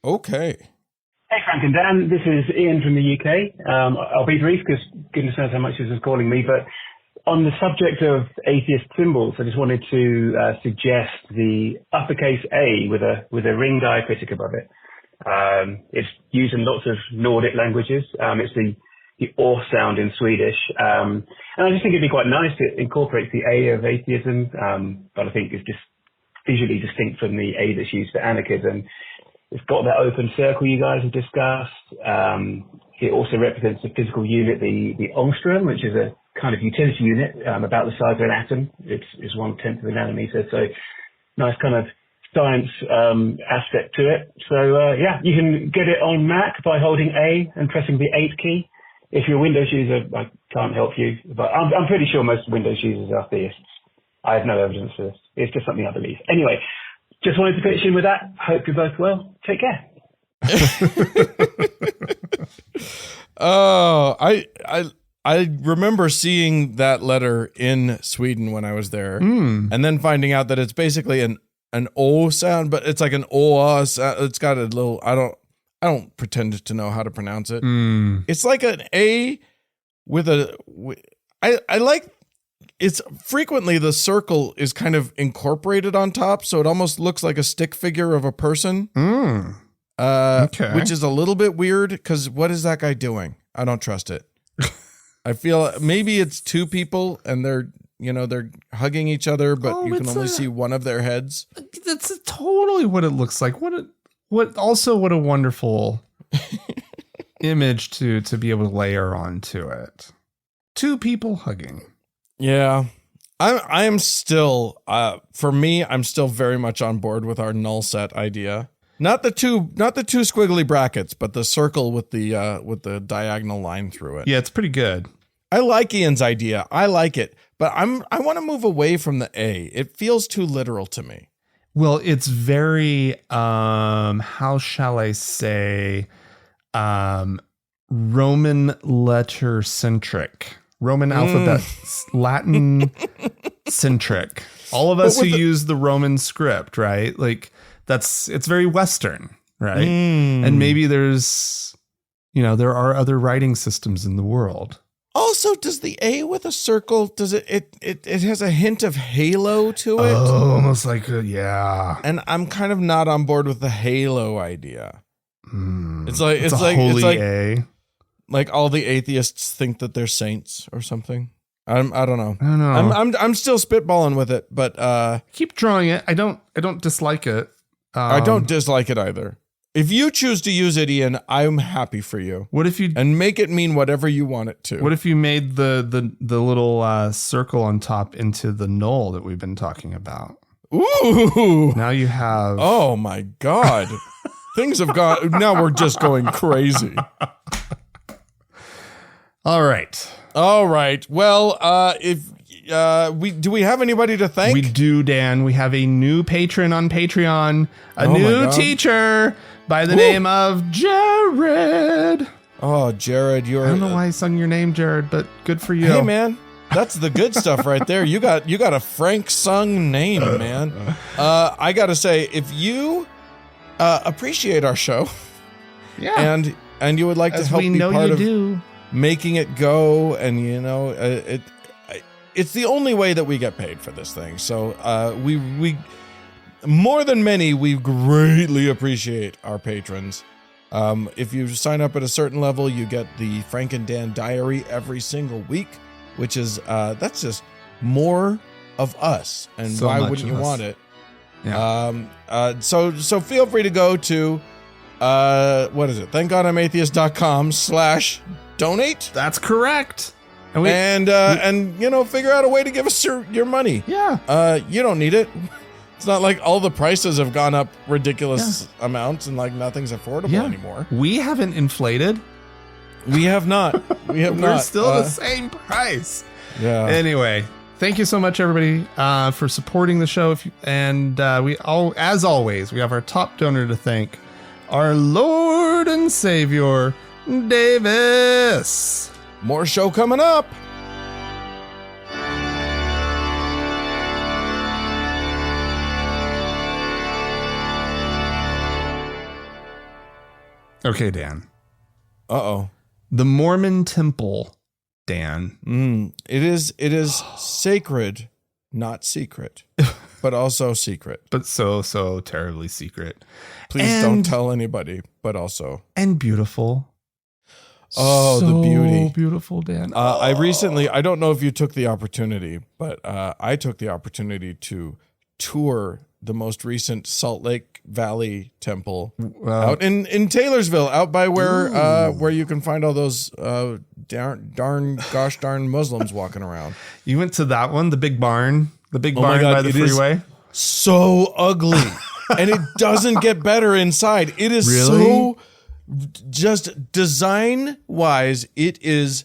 Okay. Hey, Frank and Dan. This is Ian from the UK. I'll be brief because goodness knows how much this is calling me. But on the subject of atheist symbols, I just wanted to suggest the uppercase A with a ring diacritic above it. It's used in lots of Nordic languages. It's the or sound in Swedish. And I just think it'd be quite nice to incorporate the A of atheism, but I think it's just visually distinct from the A that's used for anarchism. It's got that open circle you guys have discussed. It also represents the physical unit, the ångström, which is a kind of utility unit, about the size of an atom. It's 1/10 of a nanometer. So nice kind of science aspect to it. So yeah, you can get it on Mac by holding A and pressing the 8 key. If you're a Windows user, I can't help you, but I'm pretty sure most Windows users are theists. I have no evidence for this. It's just something I believe. Anyway, just wanted to pitch in with that. Hope you're both well. Take care. Oh, I remember seeing that letter in Sweden when I was there, and then finding out that it's basically an O sound, but it's like an O sound. It's got a little. I don't pretend to know how to pronounce it. It's like an A with a. I like. It's frequently the circle is kind of incorporated on top, so it almost looks like a stick figure of a person. Okay. Which is a little bit weird because what is that guy doing? I don't trust it. I feel maybe it's two people and they're hugging each other, but you can only see one of their heads. That's totally what it looks like. What a wonderful image to be able to layer onto it. Two people hugging. Yeah. I am still for me, I'm still very much on board with our null set idea. Not the two squiggly brackets, but the circle with the diagonal line through it. Yeah, it's pretty good. I like Ian's idea. I like it, but I want to move away from the A. It feels too literal to me. Well, it's very how shall I say Roman letter centric. Roman alphabet, Latin centric. All of us who use the Roman script, right? Like it's very Western, right? And maybe there's, there are other writing systems in the world. Also, does the A with a circle, does it has a hint of halo to it? Oh, almost like yeah. And I'm kind of not on board with the halo idea. It's like A. Like all the atheists think that they're saints or something. I don't know. I don't know. I'm still spitballing with it, but keep drawing it. I don't dislike it. I don't dislike it either. If you choose to use it, Ian, I'm happy for you. What if you and make it mean whatever you want it to? What if you made the little circle on top into the null that we've been talking about? Ooh! Now you have. Oh my God! Things have gone. Now we're just going crazy. All right. Well, if we have anybody to thank? We do, Dan. We have a new patron on Patreon, a new teacher by the name of Jared. Oh, Jared, I don't know why I sung your name, Jared, but good for you. Hey, man, that's the good stuff right there. You got a Frank sung name, man. I gotta say, if you appreciate our show, and you would like to help be part of making it go, and it's the only way that we get paid for this thing. So we more than many, we greatly appreciate our patrons. If you sign up at a certain level, you get the Frank and Dan Diary every single week, which is that's just more of us. And so why wouldn't you want it? Yeah. So feel free to go to what is it? thankgodimatheist.com/donate. That's correct. And figure out a way to give us your money. Yeah. You don't need it. It's not like all the prices have gone up ridiculous amounts and like nothing's affordable anymore. We haven't inflated. We have not. We're still the same price. Yeah. Anyway, thank you so much, everybody, for supporting the show. As always, we have our top donor to thank, our Lord and Savior, Davis. More show coming up. Okay, Dan. Uh-oh. The Mormon Temple, Dan. It is sacred, not secret, but also secret. But so terribly secret. Please don't tell anybody, but also. And beautiful. Oh, so the beauty. Beautiful, Dan. I don't know if you took the opportunity, but I took the opportunity to tour the most recent Salt Lake Valley Temple out in Taylorsville, out by where you can find all those gosh darn Muslims walking around. You went to that one, the big barn by the freeway? So ugly. And it doesn't get better inside. It is Really? so just design wise, it is.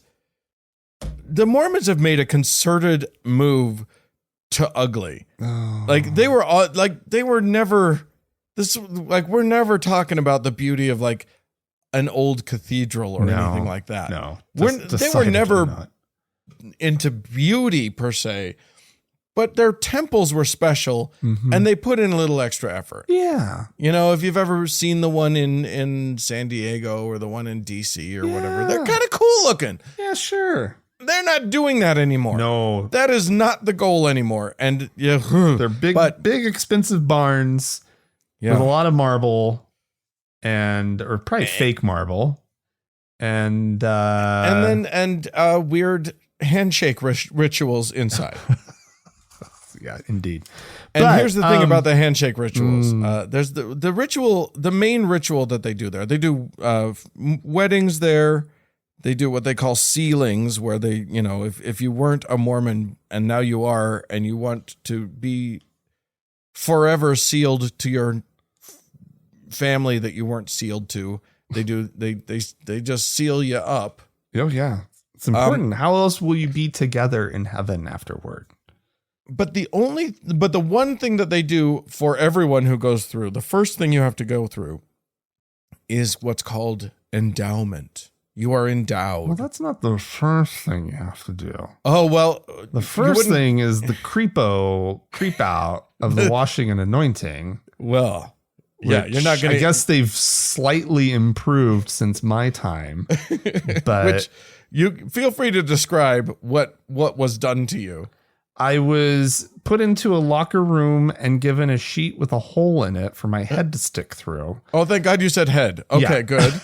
The Mormons have made a concerted move to ugly. Oh. Like we're never talking about the beauty of like an old cathedral or anything like that. No, they were never into beauty per se, but their temples were special and they put in a little extra effort. Yeah. You know, if you've ever seen the one in San Diego or the one in DC or whatever, they're kind of cool looking. Yeah, sure. They're not doing that anymore. No. That is not the goal anymore. And they're big expensive barns with a lot of marble or probably fake marble. And weird handshake rituals inside. Yeah, indeed. And here's the thing about the handshake rituals. There's the ritual, the main ritual that they do there. They do weddings there. They do what they call sealings, where they, you know, if you weren't a Mormon and now you are, and you want to be forever sealed to your family that you weren't sealed to, they just seal you up. Oh yeah, it's important. How else will you be together in heaven afterward? But the one thing that they do for everyone who goes through, the first thing you have to go through is what's called endowment. You are endowed. Well, that's not the first thing you have to do. Oh, well. The first thing is the creep out of the washing and anointing. Well, yeah, you're not going to. I guess they've slightly improved since my time. But which you feel free to describe what was done to you. I was put into a locker room and given a sheet with a hole in it for my head to stick through. Oh, thank God you said head. Okay, good.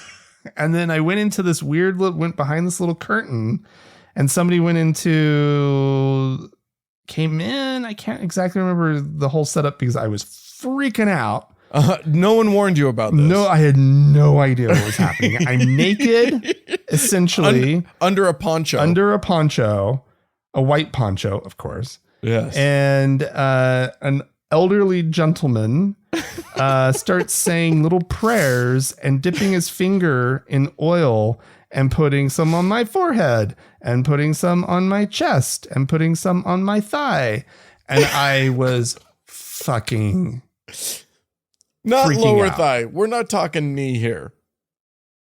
And then I went into this went behind this little curtain, and somebody came in. I can't exactly remember the whole setup because I was freaking out. No one warned you about this. No, I had no idea what was happening. I'm naked, essentially. Under a poncho. A white poncho, of course. Yes. And an elderly gentleman starts saying little prayers and dipping his finger in oil and putting some on my forehead and putting some on my chest and putting some on my thigh. And I was fucking not lower out. Thigh. We're not talking knee here,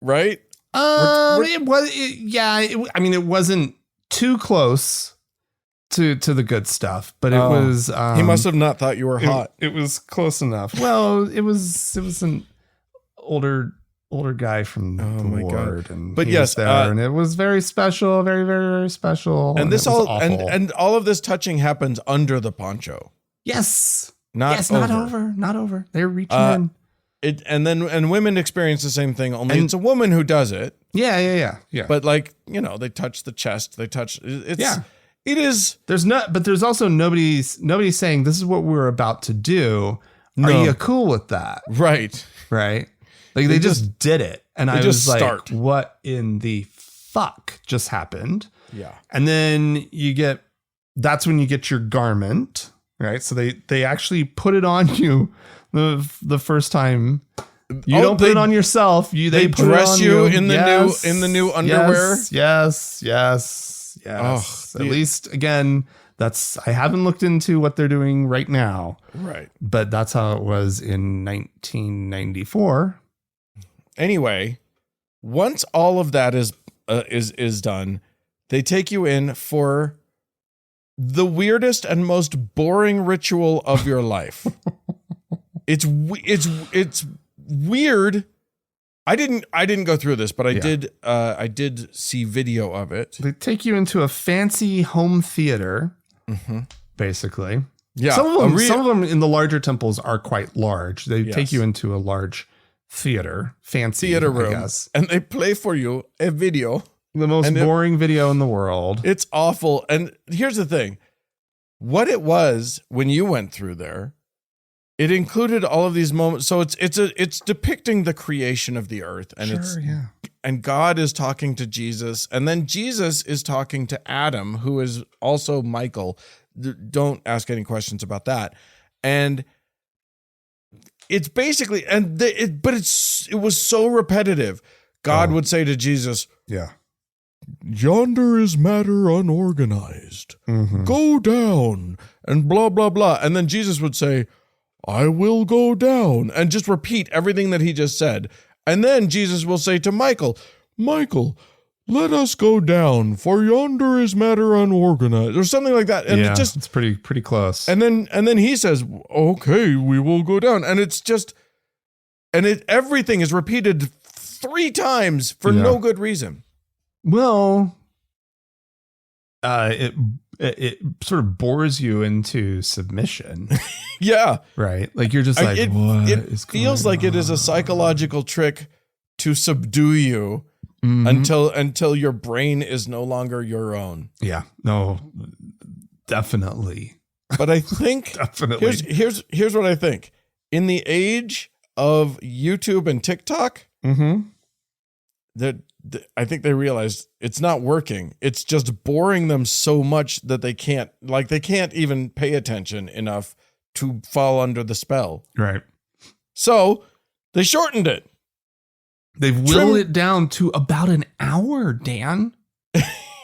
right? It wasn't too close to the good stuff, but it was. He must have not thought you were hot. It was close enough. Well, it was an older guy from the ward, and but he was there, and it was very special, very very very special. And this all and all of this touching happens under the poncho. Yes, not over. They're reaching in. And women experience the same thing. Only it's a woman who does it. Yeah. But like, you know, they touch the chest. They touch. It is. There's also nobody saying this is what we're about to do. No. Are you cool with that? Right. Like they just did it, and I was like, "What in the fuck just happened?" Yeah. And then that's when you get your garment, right? So they actually put it on you the first time. You don't put it on yourself. They dress you in the new underwear. Yes. At least again, I haven't looked into what they're doing right now. Right. But that's how it was in 1994. Anyway, once all of that is done, they take you in for the weirdest and most boring ritual of your life. It's weird. I didn't go through this, but I did see video of it. They take you into a fancy home theater, basically. Yeah. Some of them in the larger temples are quite large. They take you into a large fancy theater room, I guess. And they play for you a video. The most boring video in the world. It's awful. And here's the thing. What it was when you went through there it included all of these moments. So it's depicting the creation of the earth, and and God is talking to Jesus, and then Jesus is talking to Adam, who is also Michael. Don't ask any questions about that. And it's basically, it was so repetitive. God would say to Jesus, "Yonder is matter unorganized. Go down," and blah, blah, blah. And then Jesus would say, "I will go down," and just repeat everything that he just said. And then Jesus will say to Michael, "Michael, let us go down, for yonder is matter unorganized," or something like that. And it's pretty close. And then he says, "Okay, we will go down." And it's just, everything is repeated 3 times for no good reason. Well, it sort of bores you into submission. Yeah. Right. Like you're just like, what it feels like it is a psychological trick to subdue you until your brain is no longer your own. Yeah. No, definitely. But I think definitely. Here's what I think. In the age of YouTube and TikTok, that I think they realized it's not working. It's just boring them so much that they can't even pay attention enough to fall under the spell. Right. So they shortened it. They've whittled it down to about an hour, Dan.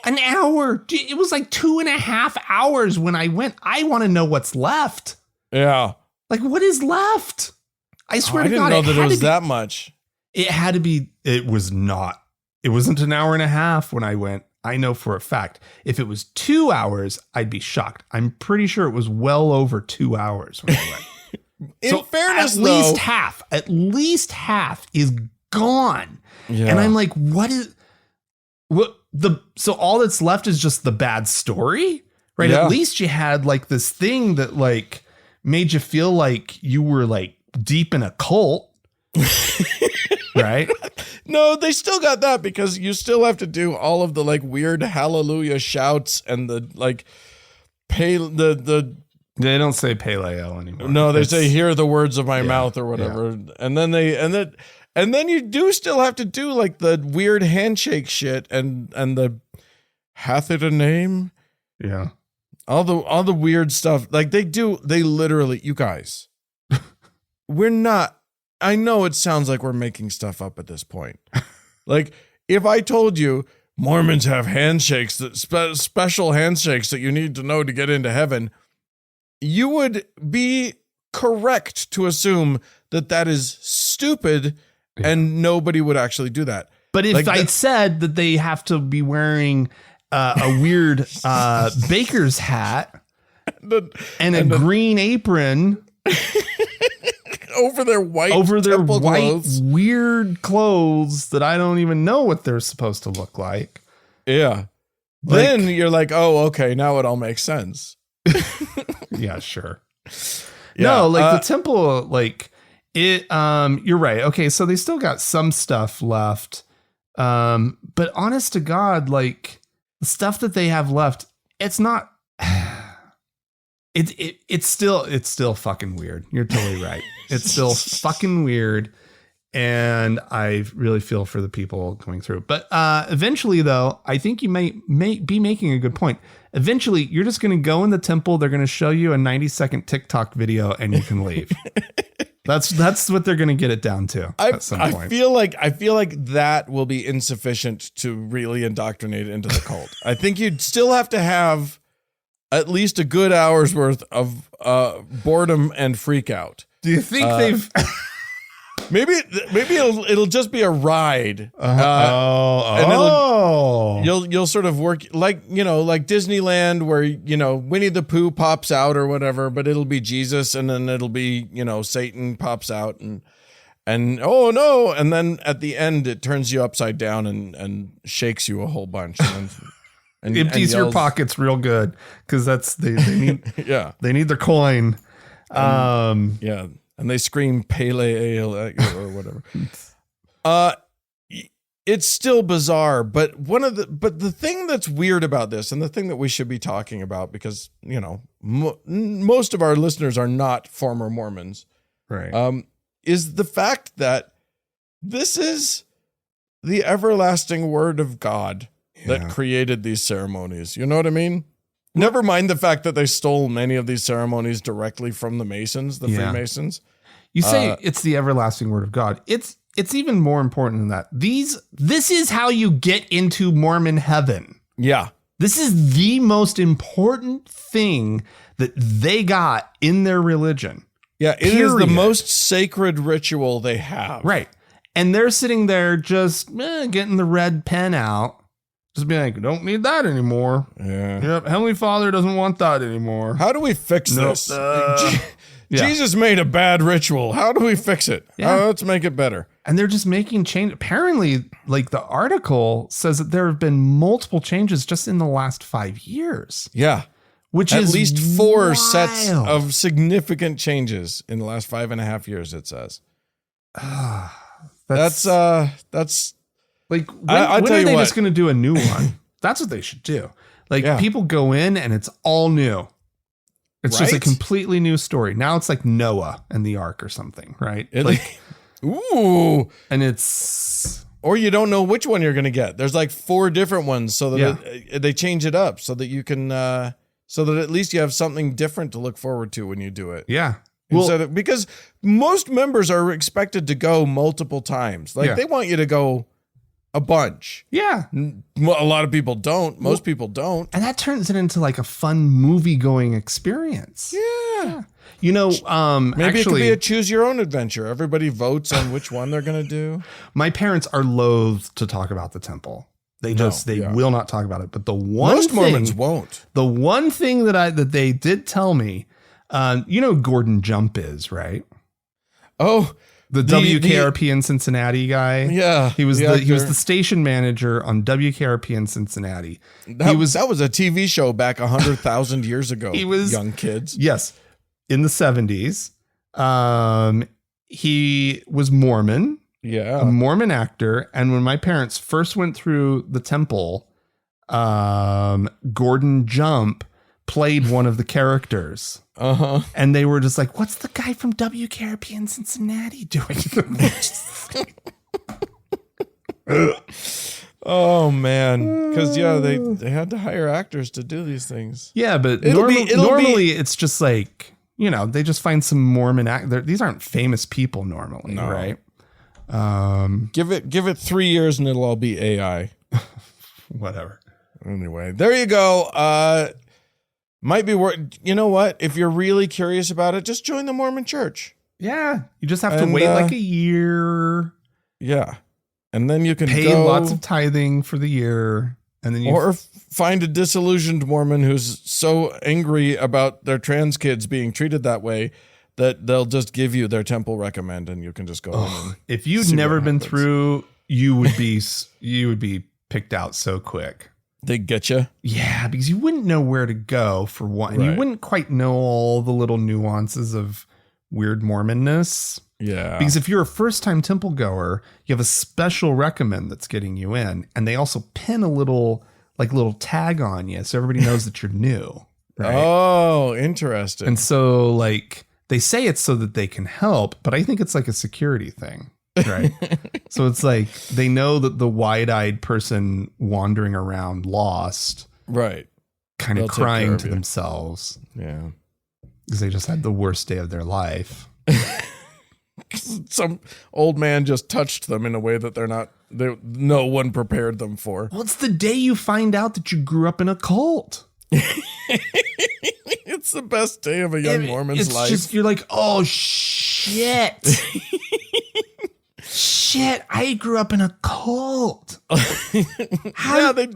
An hour. It was like 2.5 hours when I went. I want to know what's left. Yeah. Like, what is left? I swear to God. I didn't know that it was that much. It had to be. It was not. It wasn't an hour and a half when I went. I know for a fact. If it was 2 hours, I'd be shocked. I'm pretty sure it was well over 2 hours when I went. In fairness, at least half is gone. Yeah. And I'm like, so all that's left is just the bad story, right? Yeah. At least you had like this thing that like made you feel like you were like deep in a cult. Right? No, they still got that because you still have to do all of the like weird hallelujah shouts and the like they don't say paleo anymore. No, they say hear the words of my mouth or whatever. Yeah. And then you do still have to do like the weird handshake shit and the hath it a name? Yeah. All the weird stuff. Like they literally, you guys. I know it sounds like we're making stuff up at this point. Like if I told you Mormons have handshakes, special handshakes that you need to know to get into heaven, you would be correct to assume that is stupid. Yeah. And nobody would actually do that. But if I'd said that they have to be wearing a weird baker's hat and a green apron over their white clothes. Weird clothes that I don't even know what they're supposed to look like. Yeah. Then you're like, oh, okay, now it all makes sense. Yeah, sure. Yeah, no, like the temple, like it, you're right. Okay. So they still got some stuff left. But honest to God, like the stuff that they have left, it's not, it's still fucking weird. You're totally right. It's still fucking weird. And I really feel for the people going through. But eventually, though, I think you may be making a good point. Eventually, you're just going to go in the temple. They're going to show you a 90-second TikTok video, and you can leave. That's what they're going to get it down to at some point. I feel like that will be insufficient to really indoctrinate into the cult. I think you'd still have to have at least a good hour's worth of boredom and freak out. Do you think they've? Maybe it'll just be a ride. And you'll sort of work like Disneyland where, Winnie the Pooh pops out or whatever, but it'll be Jesus. And then it'll be, Satan pops out and oh no. And then at the end, it turns you upside down and shakes you a whole bunch. And empties your pockets real good. Cause they need, they need their coin. Yeah. And they scream pale ale or whatever. it's still bizarre. But the thing that's weird about this, and the thing that we should be talking about, because, you know, most of our listeners are not former Mormons, Right. Is the fact that this is the everlasting word of God that created these ceremonies. You know what I mean? Never mind the fact that they stole many of these ceremonies directly from the Masons, the Freemasons. You say it's the everlasting word of God. It's even more important than that. This is how you get into Mormon heaven. Yeah. This is the most important thing that they got in their religion. Yeah, it is the most sacred ritual they have. Right. And they're sitting there just getting the red pen out. Just being like, don't need that anymore. Yeah. Yep. Heavenly Father doesn't want that anymore. How do we fix this? Jesus made a bad ritual. How do we fix it? Yeah. Let's make it better. And they're just making change. Apparently, like the article says that there have been multiple changes just in the last 5 years. Yeah. Which At is least 4 wild. sets of significant changes in the last 5.5 years, it says. That's like, when I'll tell are you they what. just going to do a new one? That's what they should do. Like, people go in and it's all new. It's just a Right? completely new story. Now it's like Noah and the ark or something, right? Ooh. And it's... Or you don't know which one you're going to get. There's like 4 different ones, so that they change it up so that you can, so that at least you have something different to look forward to when you do it. Yeah. Because most members are expected to go multiple times. Like they want you to go a bunch. Yeah. Well, a lot of people don't. Most people don't. And that turns it into like a fun movie going experience. Yeah. You know, Maybe actually, it could be a choose your own adventure. Everybody votes on which one they're going to do. my parents are loath to talk about the temple. They will not talk about it. But the one Most Mormons won't. The one thing that they did tell me, you know, who Gordon Jump is, right? Oh, the WKRP in Cincinnati guy. Yeah, he was the station manager on WKRP in Cincinnati. That was a TV show back 100,000 years ago. He was young kids. Yes, in the 70s. He was Mormon. Yeah, a Mormon actor. And when my parents first went through the temple, Gordon Jump played one of the characters. And they were just like, what's the guy from WKRP in Cincinnati doing? Oh man, because they had to hire actors to do these things. Yeah, but normally it's just like, you know, they just find some Mormon these aren't famous people normally, right? Give it 3 years and it'll all be AI. Whatever. Anyway, there you go. Might be worth. You know what? If you're really curious about it, just join the Mormon Church. Yeah, you just have to wait like a year. Yeah, and then you can pay lots of tithing for the year, and then find a disillusioned Mormon who's so angry about their trans kids being treated that way that they'll just give you their temple recommend, and you can just go. If you'd never been through, you would be picked out so quick. They get you. Yeah, because you wouldn't know where to go for one. And you wouldn't quite know all the little nuances of weird Mormonness. Yeah. Because if you're a first-time temple goer, you have a special recommend that's getting you in. And they also pin a little tag on you so everybody knows that you're new. Right? Oh, interesting. And so like they say it's so that they can help, but I think it's like a security thing. Right. So it's like they know that the wide-eyed person wandering around lost, right, kind of crying to themselves. Yeah. Because they just had the worst day of their life. Some old man just touched them in a way that no one prepared them for. Well, it's the day you find out that you grew up in a cult. It's the best day of a young Mormon's life. Just, you're like, oh shit. Shit, I grew up in a cult. Yeah, they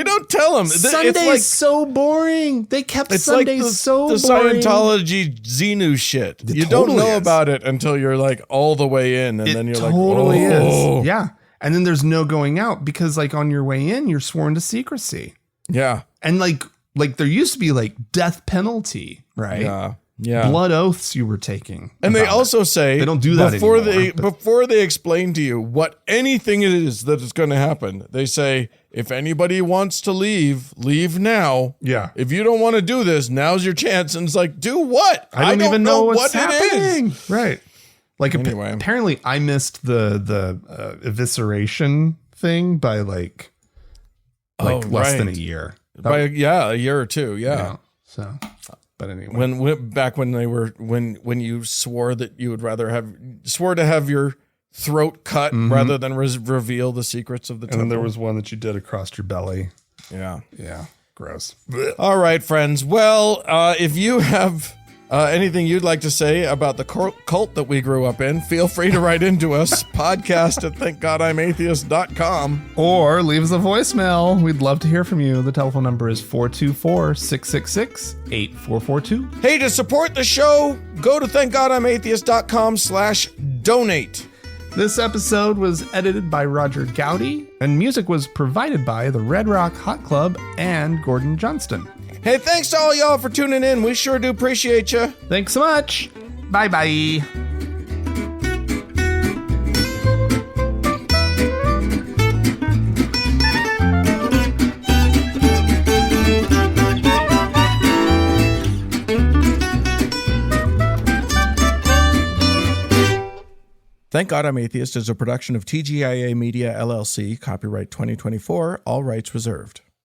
don't tell them. Sunday's so boring. They kept Sundays like so the boring. Scientology Xenu shit. You don't know about it until you're like all the way in, and then you're like, oh. Is. Yeah. And then there's no going out because like on your way in, you're sworn to secrecy. Yeah. And like there used to be like death penalty, right? Yeah. blood oaths you were taking. And they also say they don't do that before anymore, before they explain to you what anything it is that is going to happen. They say, if anybody wants to leave now. Yeah. If you don't want to do this, now's your chance. And it's like, do what? I don't even know what's happening. It is. Right. Like anyway. Apparently I missed the evisceration thing by like less than a year. By a year or two. Yeah. So, but anyway, when you swore that you would rather have your throat cut rather than reveal the secrets of the temple. And then there was one that you did across your belly. Yeah. Yeah. Gross. All right, friends. Well, if you have anything you'd like to say about the cult that we grew up in, feel free to write into us, podcast@thankgodimatheist.com. Or leave us a voicemail. We'd love to hear from you. The telephone number is 424-666-8442. Hey, to support the show, go to thankgodimatheist.com/donate. This episode was edited by Roger Gowdy, and music was provided by the Red Rock Hot Club and Gordon Johnston. Hey, thanks to all y'all for tuning in. We sure do appreciate you. Thanks so much. Bye-bye. Thank God I'm Atheist is a production of TGIA Media, LLC, copyright 2024, all rights reserved.